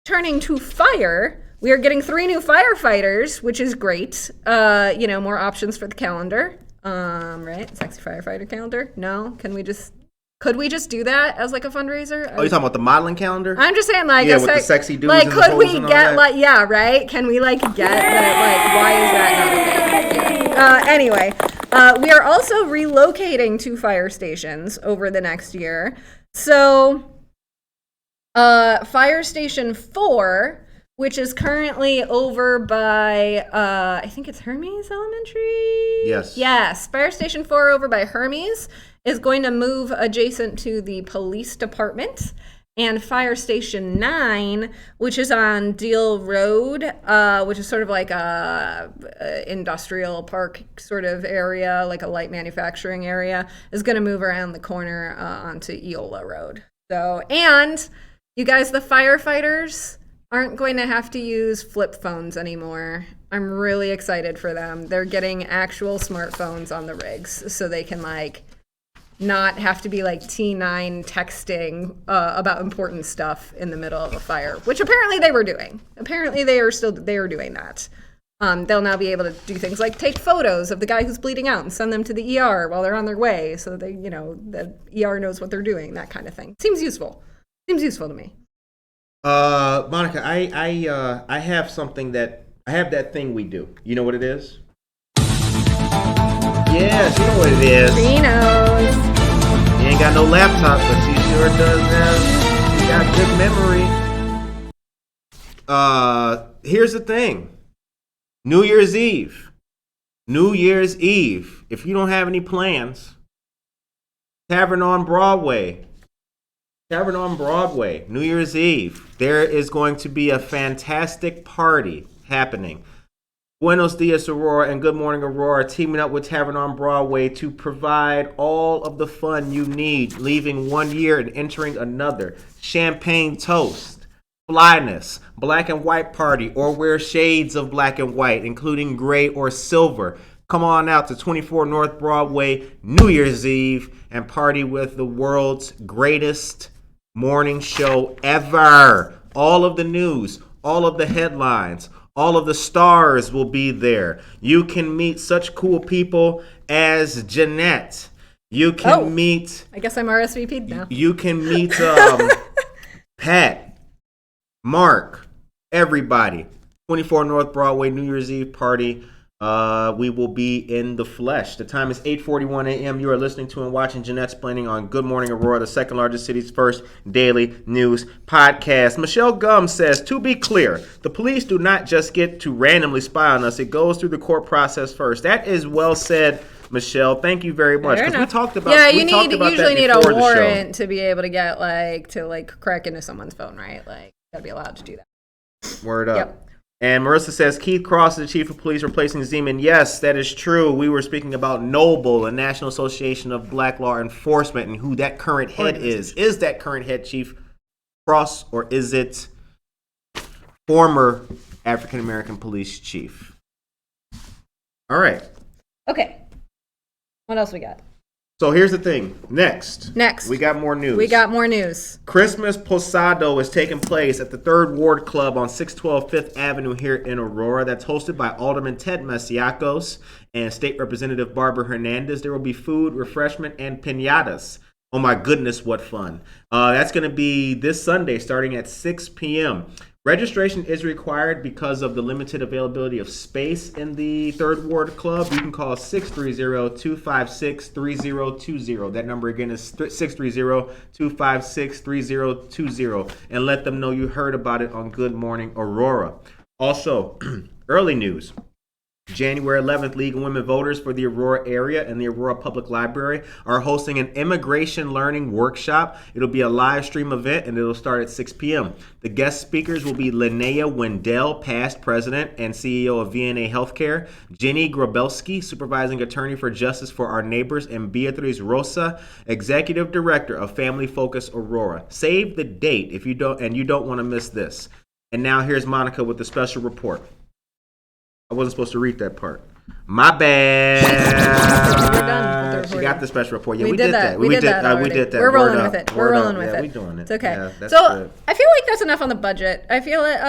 turning to fire. We are getting 3 new firefighters, which is great. More options for the calendar. Right? Sexy firefighter calendar? No? Could we just do that as like a fundraiser? Oh, you talking about the modeling calendar? I'm just saying, like, Yeah, with the sexy dudes like, and the could we hoes and all get that. like, yeah, right? Can we like get that? Like, why is that not a thing? Yeah. Anyway, we are also relocating 2 fire stations over the next year. So, Fire Station 4, which is currently over by, I think it's Hermes Elementary? Yes. Yes. Fire Station 4 over by Hermes is going to move adjacent to the police department. And Fire Station 9, which is on Deal Road, which is sort of like a industrial park sort of area, like a light manufacturing area, is going to move around the corner onto Eola Road. So, and you guys, the firefighters aren't going to have to use flip phones anymore. I'm really excited for them. They're getting actual smartphones on the rigs so they can like not have to be like T9 texting about important stuff in the middle of a fire, which apparently they were doing. Apparently they are doing that. They'll now be able to do things like take photos of the guy who's bleeding out and send them to the ER while they're on their way so they, the ER knows what they're doing, that kind of thing. Seems useful to me. Monica, I have something that thing we do. You know what it is? Yes, you know what it is. He knows. He ain't got no laptop, but she sure does have. She got good memory. Here's the thing. New Year's Eve. If you don't have any plans, Tavern on Broadway, New Year's Eve. There is going to be a fantastic party happening. Buenos Dias Aurora and Good Morning Aurora teaming up with Tavern on Broadway to provide all of the fun you need, leaving one year and entering another. Champagne toast, flyness, black and white party, or wear shades of black and white, including gray or silver. Come on out to 24 North Broadway, New Year's Eve, and party with the world's greatest morning show ever. All of the news, all of the headlines, all of the stars will be there. You can meet such cool people as Jeanette. You can meet. I guess I'm RSVP'd now. You can meet Pat, Mark, everybody. 24 North Broadway, New Year's Eve party. We will be in the flesh. The time is 8:41 a.m. You are listening to and watching Jeanette Splaining on Good Morning Aurora, the second largest city's first daily news podcast. Michelle Gum says, to be clear, the police do not just get to randomly spy on us. It goes through the court process first. That is well said, Michelle. Thank you very much. Because we talked about you that usually need a before the show. warrant to be able to get to crack into someone's phone, right? Like, you gotta be allowed to do that. Word up. Yep. And Marissa says, Keith Cross is the chief of police replacing Zeman. Yes, that is true. We were speaking about Noble, the National Association of Black Law Enforcement, and who that current head is. Is that current head Chief Cross, or is it former African-American police chief? All right. Okay. What else we got? So here's the thing. Next. We got more news. Christmas Posado is taking place at the 3rd Ward Club on 612 5th Avenue here in Aurora. That's hosted by Alderman Ted Masiacos and State Representative Barbara Hernandez. There will be food, refreshment, and piñatas. Oh my goodness, what fun. That's going to be this Sunday starting at 6 p.m. Registration is required because of the limited availability of space in the 3rd Ward Club. You can call 630-256-3020. That number again is 630-256-3020. And let them know you heard about it on Good Morning Aurora. Also, early news. January 11th, League of Women Voters for the Aurora area and the Aurora Public Library are hosting an immigration learning workshop. It'll be a live stream event and it'll start at 6 p.m. The guest speakers will be Linnea Wendell, past president and CEO of VNA Healthcare, Jenny Grabelski, supervising attorney for Justice for Our Neighbors, and Beatriz Rosa, executive director of Family Focus Aurora. Save the date if you don't want to miss this. And now here's Monica with the special report. I wasn't supposed to read that part. My bad. We're done with the She got the special report. Yeah, we did that. We did that. We did that. We're rolling Word with up. it. We're Word rolling up. with Yeah, it. we doing it. It's okay. Yeah, that's So good. I feel like that's enough on the budget. I feel it,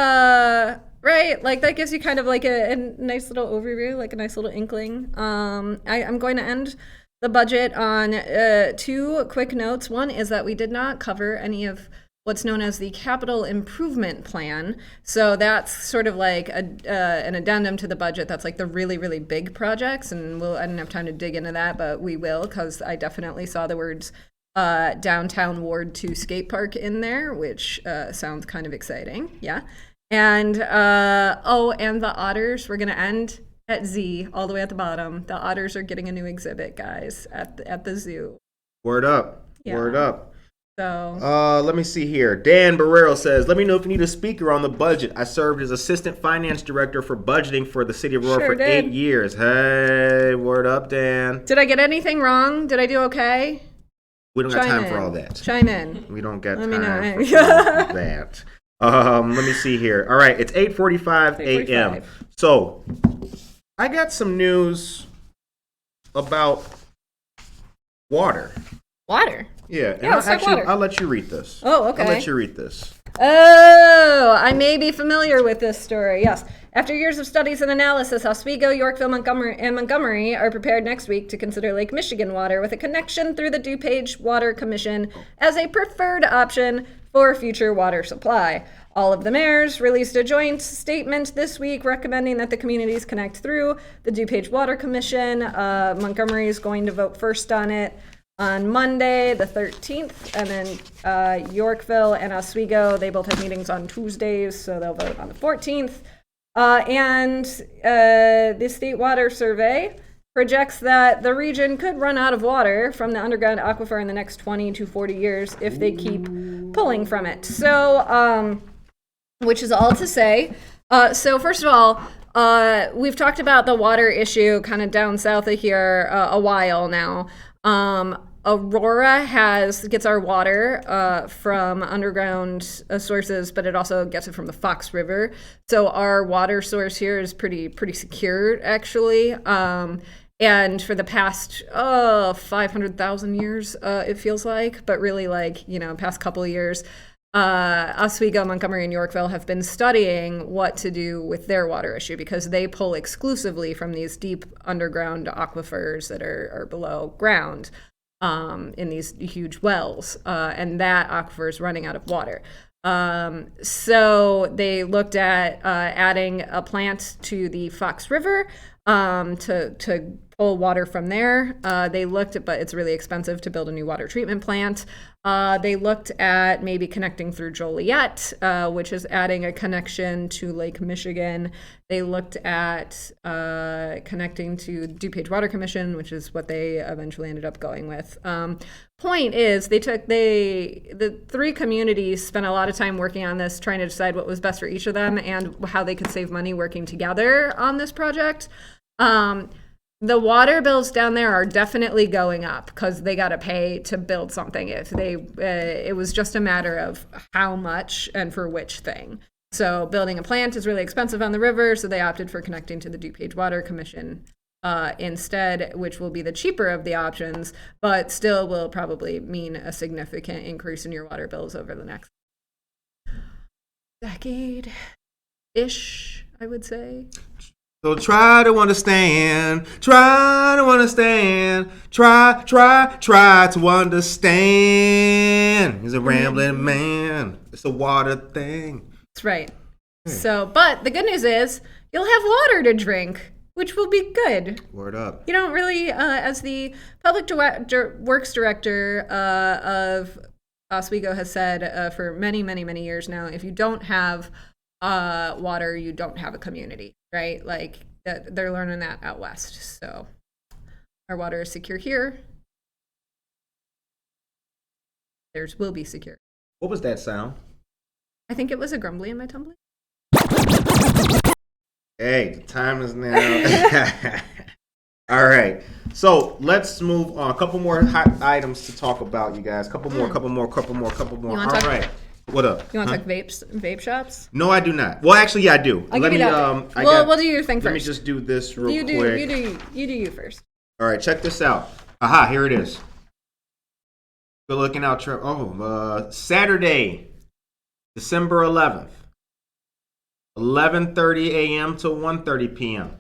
right? Like that gives you kind of like a nice little overview, like a nice little inkling. I'm going to end the budget on 2 quick notes. One is that we did not cover any of what's known as the capital improvement plan. So that's sort of like an addendum to the budget. That's like the really, really big projects. And I didn't have time to dig into that, but we will, because I definitely saw the words downtown Ward 2 skate park in there, which sounds kind of exciting. Yeah. And, and the otters, we're going to end at Z all the way at the bottom. The otters are getting a new exhibit, guys, at the zoo. Word up. Yeah. Word up. So let me see here. Dan Barrero says, let me know if you need a speaker on the budget. I served as assistant finance director for budgeting for the city of Aurora for 8 years. Hey, word up, Dan. Did I get anything wrong? Did I do okay? We don't got time for all that. Chime in. We don't got Let me time know. for all that. Let me see here. All right, it's 8:45 a.m. So I got some news about water. Water. Yeah, Yeah, let's talk water. I'll let you read this. Oh, okay. I'll let you read this. Oh, I may be familiar with this story. Yes. After years of studies and analysis, Oswego, Yorkville, Montgomery are prepared next week to consider Lake Michigan water with a connection through the DuPage Water Commission as a preferred option for future water supply. All of the mayors released a joint statement this week recommending that the communities connect through the DuPage Water Commission. Montgomery is going to vote first on it on Monday, the 13th, and then Yorkville and Oswego, they both have meetings on Tuesdays, so they'll vote on the 14th. And the State Water Survey projects that the region could run out of water from the underground aquifer in the next 20 to 40 years if they keep pulling from it. So, which is all to say. So first of all, we've talked about the water issue kind of down south of here a while now. Aurora gets our water from underground sources, but it also gets it from the Fox River. So our water source here is pretty secure, actually. And for the past 500,000 years, it feels like, but really like, past couple of years, Oswego, Montgomery, and Yorkville have been studying what to do with their water issue because they pull exclusively from these deep underground aquifers that are below ground in these huge wells, and that aquifer is running out of water. So they looked at adding a plant to the Fox River to pull water from there. They looked at, but it's really expensive to build a new water treatment plant. They looked at maybe connecting through Joliet, which is adding a connection to Lake Michigan. They looked at connecting to DuPage Water Commission, which is what they eventually ended up going with. Point is, the 3 communities spent a lot of time working on this, trying to decide what was best for each of them and how they could save money working together on this project. The water bills down there are definitely going up because they got to pay to build something. If it was just a matter of how much and for which thing. So building a plant is really expensive on the river, so they opted for connecting to the DuPage Water Commission instead, which will be the cheaper of the options, but still will probably mean a significant increase in your water bills over the next decade-ish, I would say. So try to understand, try to understand. He's a rambling man. It's a water thing. That's right. So, but the good news is you'll have water to drink, which will be good. Word up. You don't really, as the public works director of Oswego has said for many, many, many years now, if you don't have water, you don't have a community, right? Like they're learning that out west. So our water is secure here. Theirs will be secure. What was that sound? I think it was a grumbly in my tumbler. Hey, the time is now. All right. So let's move on. A couple more hot items to talk about, you guys. Couple more. You All wanna talk- right. What up? You want to talk vape shops? No, I do not. Well, actually, yeah, I do. I'll give you that. We'll do your thing first. Let me just do this real You quick. do you first. All right, check this out. Aha, here it is. Good looking out, Saturday, December 11th, 11:30 a.m. to 1:30 p.m.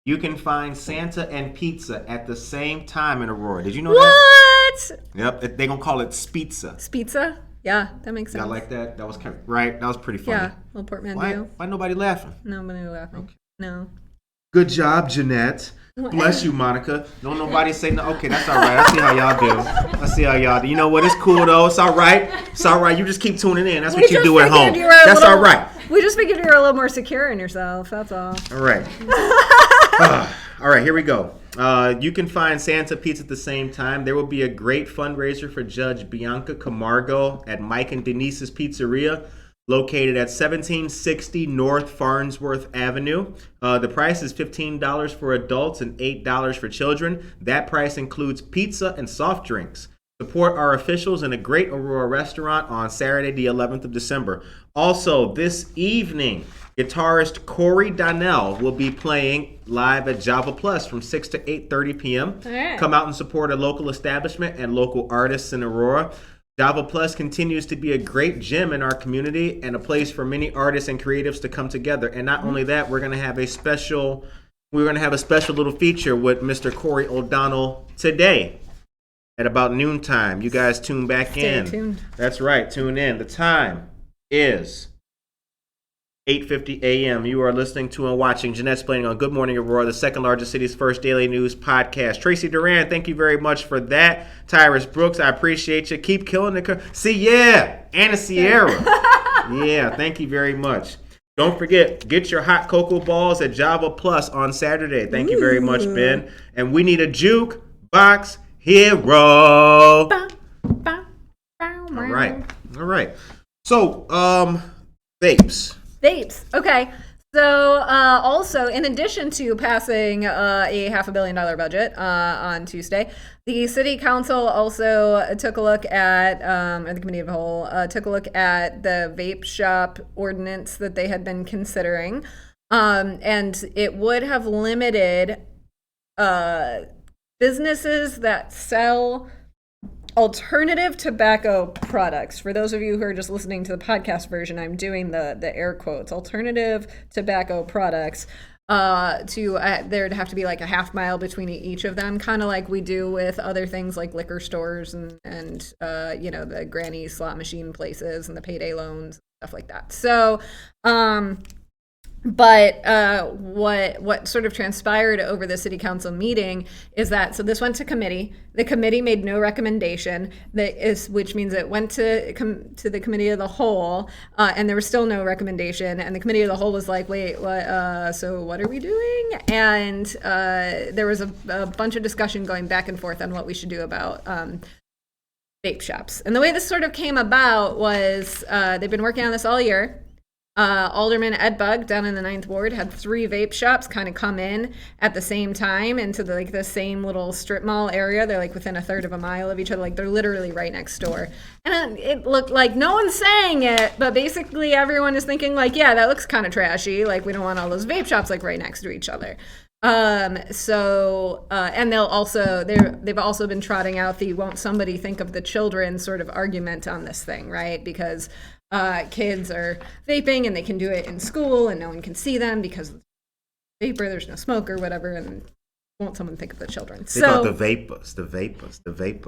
You can find Santa and pizza at the same time in Aurora. Did you know that? What? Yep, they gonna call it Spizza. Spizza? Yeah, that makes sense. Y'all like that? That was kind of, right. That was pretty funny. Yeah, little portmanteau. Why nobody laughing? Nobody laughing. Okay. No. Good job, Jeanette. Bless you, Monica. Don't nobody say no. Okay, that's all right. I see how y'all do. You know what? It's cool though. It's all right. You just keep tuning in. That's what you do at home. That's all right. We just figured you were a little more secure in yourself. That's all. All right. All right, here we go. You can find Santa Pizza at the same time. There will be a great fundraiser for Judge Bianca Camargo at Mike and Denise's Pizzeria, located at 1760 North Farnsworth Avenue. The price is $15 for adults and $8 for children. That price includes pizza and soft drinks. Support our officials in a great Aurora restaurant on Saturday, the 11th of December. Also, this evening, guitarist Corey Donnell will be playing live at Java Plus from 6 to 8:30 p.m. Right. Come out and support a local establishment and local artists in Aurora. Java Plus continues to be a great gym in our community and a place for many artists and creatives to come together. And not only that, we're going to have a special little feature with Mr. Corey O'Donnell today at about noontime. You guys tune back in. Stay tuned. That's right. Tune in. The time is 8:50 a.m. You are listening to and watching Jeanette Splaining on Good Morning Aurora, the second largest city's first daily news podcast. Tracy Duran, thank you very much for that. Tyrus Brooks, I appreciate you. Keep killing the... Anna Sierra. Yeah, thank you very much. Don't forget, get your hot cocoa balls at Java Plus on Saturday. Thank you very much, Ben. And we need a jukebox hero. All right. So, vapes. Vapes. Okay. So, also, in addition to passing a $500 million budget on Tuesday, the City Council also took a look at, or the Committee of the Whole took a look at the vape shop ordinance that they had been considering, and it would have limited businesses that sell alternative tobacco products. For those of you who are just listening to the podcast version, I'm doing the air quotes. Alternative tobacco products. There'd have to be like a half mile between each of them, kind of like we do with other things like liquor stores and the granny slot machine places and the payday loans, stuff like that. So, but what sort of transpired over the city council meeting is that, so this went to committee. The committee made no recommendation, which means it went to the committee of the whole, and there was still no recommendation. And the committee of the whole was like, wait, what? So what are we doing? And there was a bunch of discussion going back and forth on what we should do about vape shops. And the way this sort of came about was they've been working on this all year. Alderman Ed Bug down in the 9th Ward had 3 vape shops kind of come in at the same time into the same little strip mall area. They're like within a third of a mile of each other. Like they're literally right next door. And it looked like no one's saying it, but basically everyone is thinking like, yeah, that looks kind of trashy. Like we don't want all those vape shops like right next to each other. And they've also been trotting out the won't somebody think of the children sort of argument on this thing, right? Because kids are vaping and they can do it in school and no one can see them because of the vapor, there's no smoke or whatever, and won't someone think of the children? They got the vapors.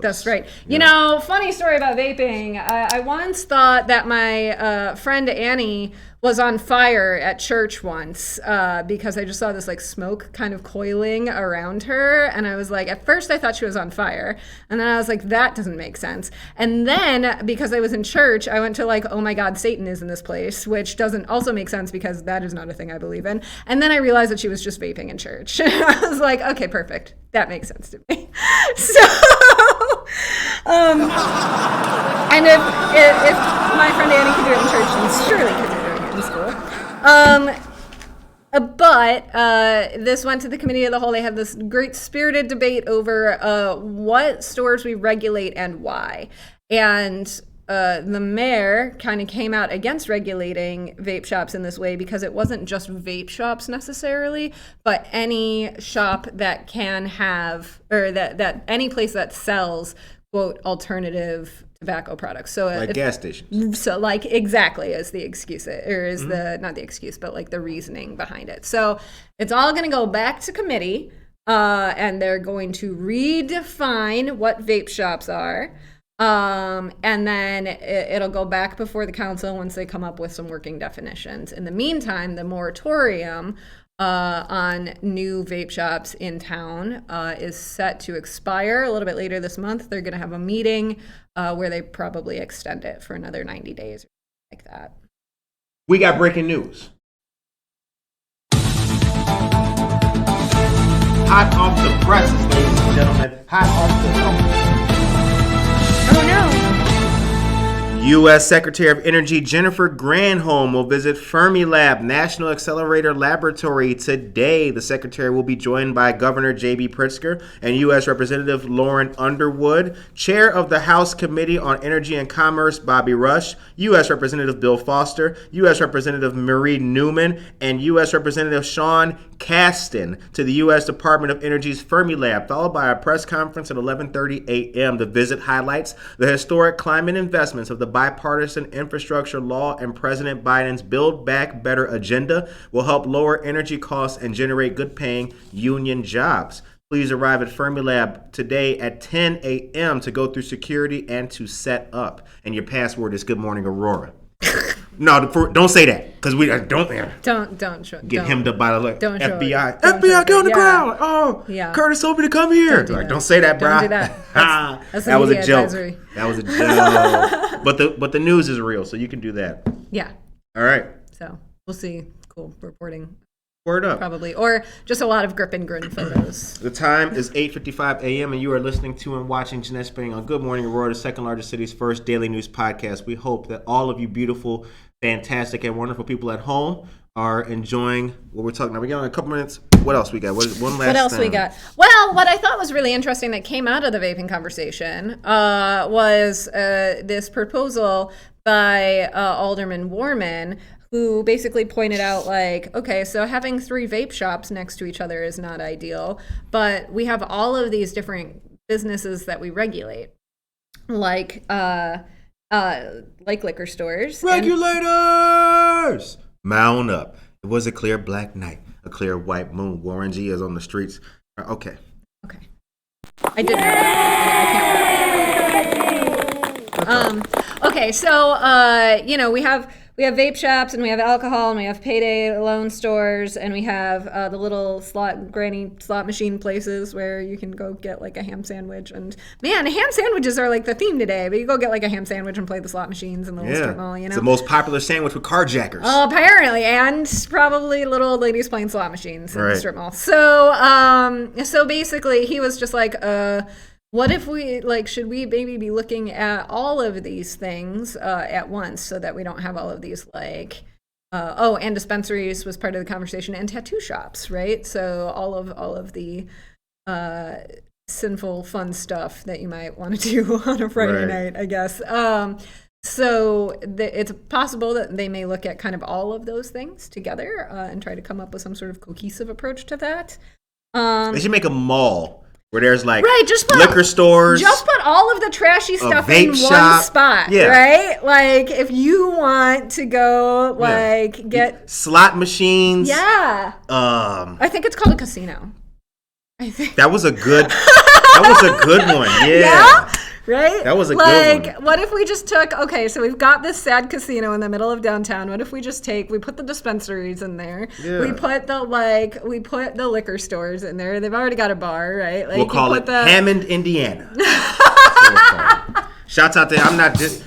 That's right. Yeah. You know, funny story about vaping. I once thought that my friend Annie was on fire at church once because I just saw this like smoke kind of coiling around her. And I was like, at first I thought she was on fire. And then I was like, that doesn't make sense. And then because I was in church, I went to like, oh my God, Satan is in this place, which doesn't also make sense because that is not a thing I believe in. And then I realized that she was just vaping in church. I was like, okay, perfect. That makes sense to me. So, and if my friend Annie could do it in church, then surely could do it in school. But this went to the committee of the whole. They had this great spirited debate over what stores we regulate and why. And the mayor kind of came out against regulating vape shops in this way because it wasn't just vape shops necessarily, but any shop that can have, or that any place that sells, quote, alternative tobacco products. So like gas stations. So like exactly is the excuse, or is the, not the excuse, but like the reasoning behind it. So it's all going to go back to committee and they're going to redefine what vape shops are. And then it'll go back before the council once they come up with some working definitions. In the meantime, the moratorium on new vape shops in town is set to expire a little bit later this month. They're going to have a meeting where they probably extend it for another 90 days or like that. We got breaking news. Hot off the presses, ladies and gentlemen. Hot off the Oh no! U.S. Secretary of Energy Jennifer Granholm will visit Fermilab National Accelerator Laboratory today. The secretary will be joined by Governor J.B. Pritzker and U.S. Representative Lauren Underwood, Chair of the House Committee on Energy and Commerce Bobby Rush, U.S. Representative Bill Foster, U.S. Representative Marie Newman, and U.S. Representative Sean Casten to the U.S. Department of Energy's Fermilab, followed by a press conference at 11:30 a.m. The visit highlights the historic climate investments of the bipartisan infrastructure law, and President Biden's Build Back Better agenda will help lower energy costs and generate good-paying union jobs. Please arrive at Fermilab today at 10 a.m. to go through security and to set up. And your password is Good Morning Aurora. No, don't say that, because we don't get hemmed up by the don't FBI. FBI, get on the ground. Oh, yeah. Curtis told me to come here. Don't say that, bro. Don't do that. That's that was a joke. Advisory. That was a joke. But the news is real, so you can do that. Yeah. All right. So we'll see. Cool reporting. Word up. Probably. Or just a lot of grip and grin photos. The time is 8:55 a.m. and you are listening to and watching Jeanette Spinning on Good Morning Aurora, the second largest city's first daily news podcast. We hope that all of you beautiful, fantastic, and wonderful people at home are enjoying what we're talking about. We got a couple minutes. What else we got? What else we got? Well, what I thought was really interesting that came out of the vaping conversation was this proposal by Alderman Warman, who basically pointed out, like, okay, so having 3 vape shops next to each other is not ideal, but we have all of these different businesses that we regulate, like liquor stores. Regulators! Mount up. It was a clear black night, a clear white moon. Warren G is on the streets. Okay. I did know that. I can't. Okay, so, we have vape shops, and we have alcohol, and we have payday loan stores, and we have the little granny slot machine places where you can go get like a ham sandwich. And man, ham sandwiches are like the theme today. But you go get like a ham sandwich and play the slot machines in the little strip mall. It's the most popular sandwich with carjackers. Apparently, and probably little old ladies playing slot machines in the strip mall. So basically, he was just like, what if we, should we maybe be looking at all of these things at once so that we don't have all of these, and dispensaries was part of the conversation, and tattoo shops, right? So all of the sinful, fun stuff that you might want to do on a Friday night, I guess. So it's possible that they may look at kind of all of those things together and try to come up with some sort of cohesive approach to that. They should make a mall where there's just liquor stores. Just put all of the trashy stuff in one spot, yeah. Right? Like if you want to go get slot machines. Yeah. I think it's called a casino. I think that was a good one. Yeah. Right? That was a good one. What if we just took, okay, so we've got this sad casino in the middle of downtown. What if we just we put the dispensaries in there. Yeah. We put the liquor stores in there. They've already got a bar, right? Like, We'll call it Hammond, Indiana. Shouts out to, I'm not just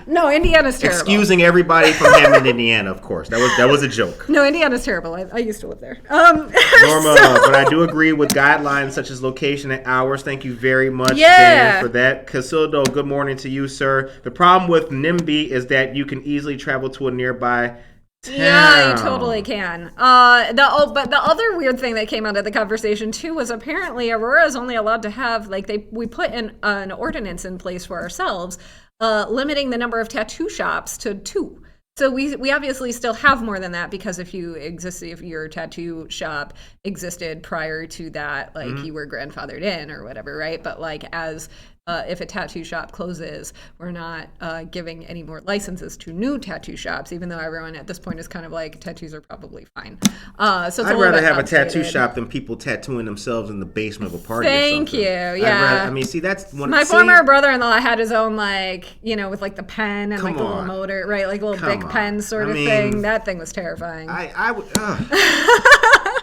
No, Indiana's terrible. excusing everybody from Hammond, Indiana, of course. That was a joke. No, Indiana's terrible. I used to live there. Norma, but I do agree with guidelines such as location and hours. Thank you very much, Yeah. Dan, for that. Casildo, good morning to you, sir. The problem with NIMBY is that you can easily travel to a nearby town. Yeah, you totally can. But the other weird thing that came out of the conversation too was apparently Aurora is only allowed to have we put in an ordinance in place for ourselves, limiting the number of tattoo shops to 2. So we obviously still have more than that because if your tattoo shop existed prior to that, you were grandfathered in or whatever, right? But as if a tattoo shop closes, we're not giving any more licenses to new tattoo shops, even though everyone at this point is kind of like, tattoos are probably fine. So it's I'd rather have a tattoo shop than people tattooing themselves in the basement of a party. Thank you. Yeah. That's one. My former brother-in-law had his own, with the pen and the little motor, right? Like a little big pen sort of thing. That thing was terrifying. I would.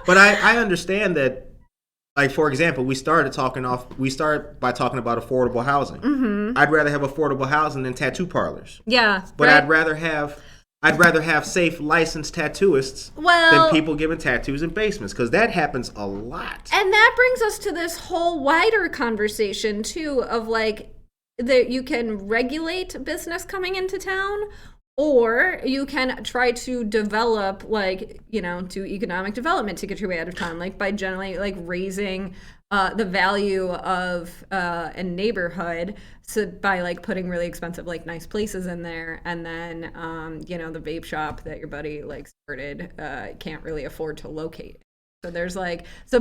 But I understand that. Like, for example, we started by talking about affordable housing. Mm-hmm. I'd rather have affordable housing than tattoo parlors. Yeah. But right? I'd rather have safe licensed tattooists than people giving tattoos in basements, because that happens a lot. And that brings us to this whole wider conversation too of that you can regulate business coming into town, or you can try to develop, do economic development to get your way out of town, by generally raising the value of a neighborhood, so by putting really expensive nice places in there, and then the vape shop that your buddy started can't really afford to locate. So there's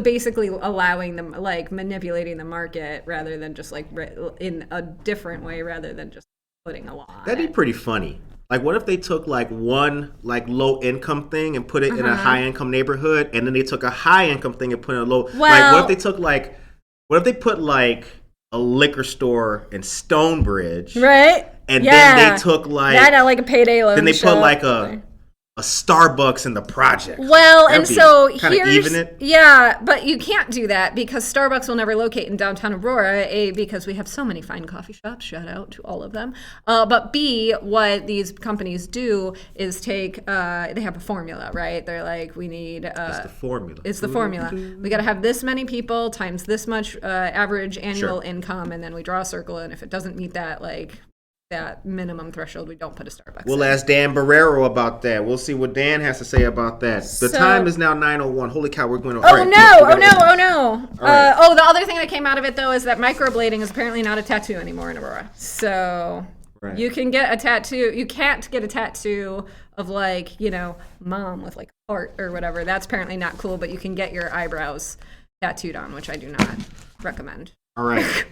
basically allowing them manipulating the market rather than just in a different way rather than just putting a law. That'd be pretty funny. What if they took one low income thing and put it in a high income neighborhood, and then they took a high income thing and put it in a low. What if they took what if they put a liquor store in Stonebridge, right? And then they took a payday loan. Then they put a Starbucks in the project. Well, and so here's even it. Yeah, but you can't do that because Starbucks will never locate in downtown Aurora. A, because we have so many fine coffee shops. Shout out to all of them. But B, what these companies do is take. They have a formula, right? They're we need. It's the formula. It's the formula. We got to have this many people times this much average annual income, and then we draw a circle. And if it doesn't meet that, that minimum threshold, we don't put a Starbucks We'll ask Dan Barrero about that. We'll see what Dan has to say about that. The time is now 9:01. Holy cow, we're going to... Oh, no. Right. The other thing that came out of it, though, is that microblading is apparently not a tattoo anymore in Aurora. So you can get a tattoo. You can't get a tattoo of, mom with, heart or whatever. That's apparently not cool, but you can get your eyebrows tattooed on, which I do not recommend. All right.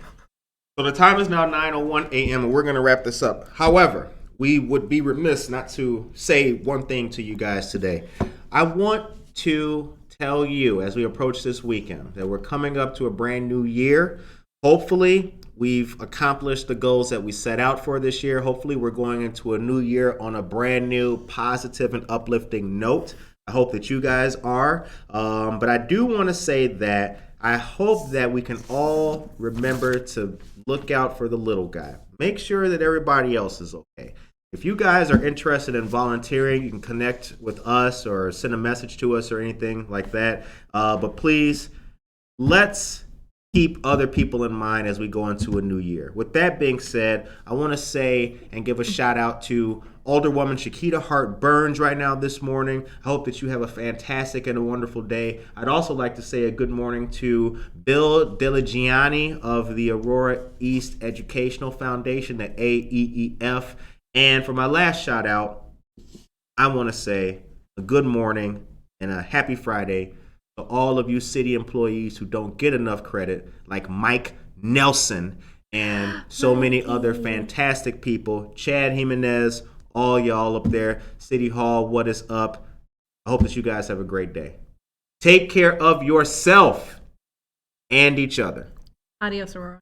So the time is now 9:01 a.m. and we're going to wrap this up. However, we would be remiss not to say one thing to you guys today. I want to tell you, as we approach this weekend, that we're coming up to a brand new year. Hopefully, we've accomplished the goals that we set out for this year. Hopefully, we're going into a new year on a brand new, positive, and uplifting note. I hope that you guys are. But I do want to say that I hope that we can all remember to look out for the little guy. Make sure that everybody else is okay. If you guys are interested in volunteering, you can connect with us or send a message to us or anything like that. But please, let's keep other people in mind as we go into a new year. With that being said, I want to say and give a shout out to Alderwoman Shakita Hart Burns right now this morning. I hope that you have a fantastic and a wonderful day. I'd also like to say a good morning to Bill Diligiani of the Aurora East Educational Foundation, the AEEF. And for my last shout out, I want to say a good morning and a happy Friday to all of you city employees who don't get enough credit, like Mike Nelson and so many other fantastic people. Chad Jimenez, all y'all up there, City Hall, what is up? I hope that you guys have a great day. Take care of yourself and each other. Adios, Aurora.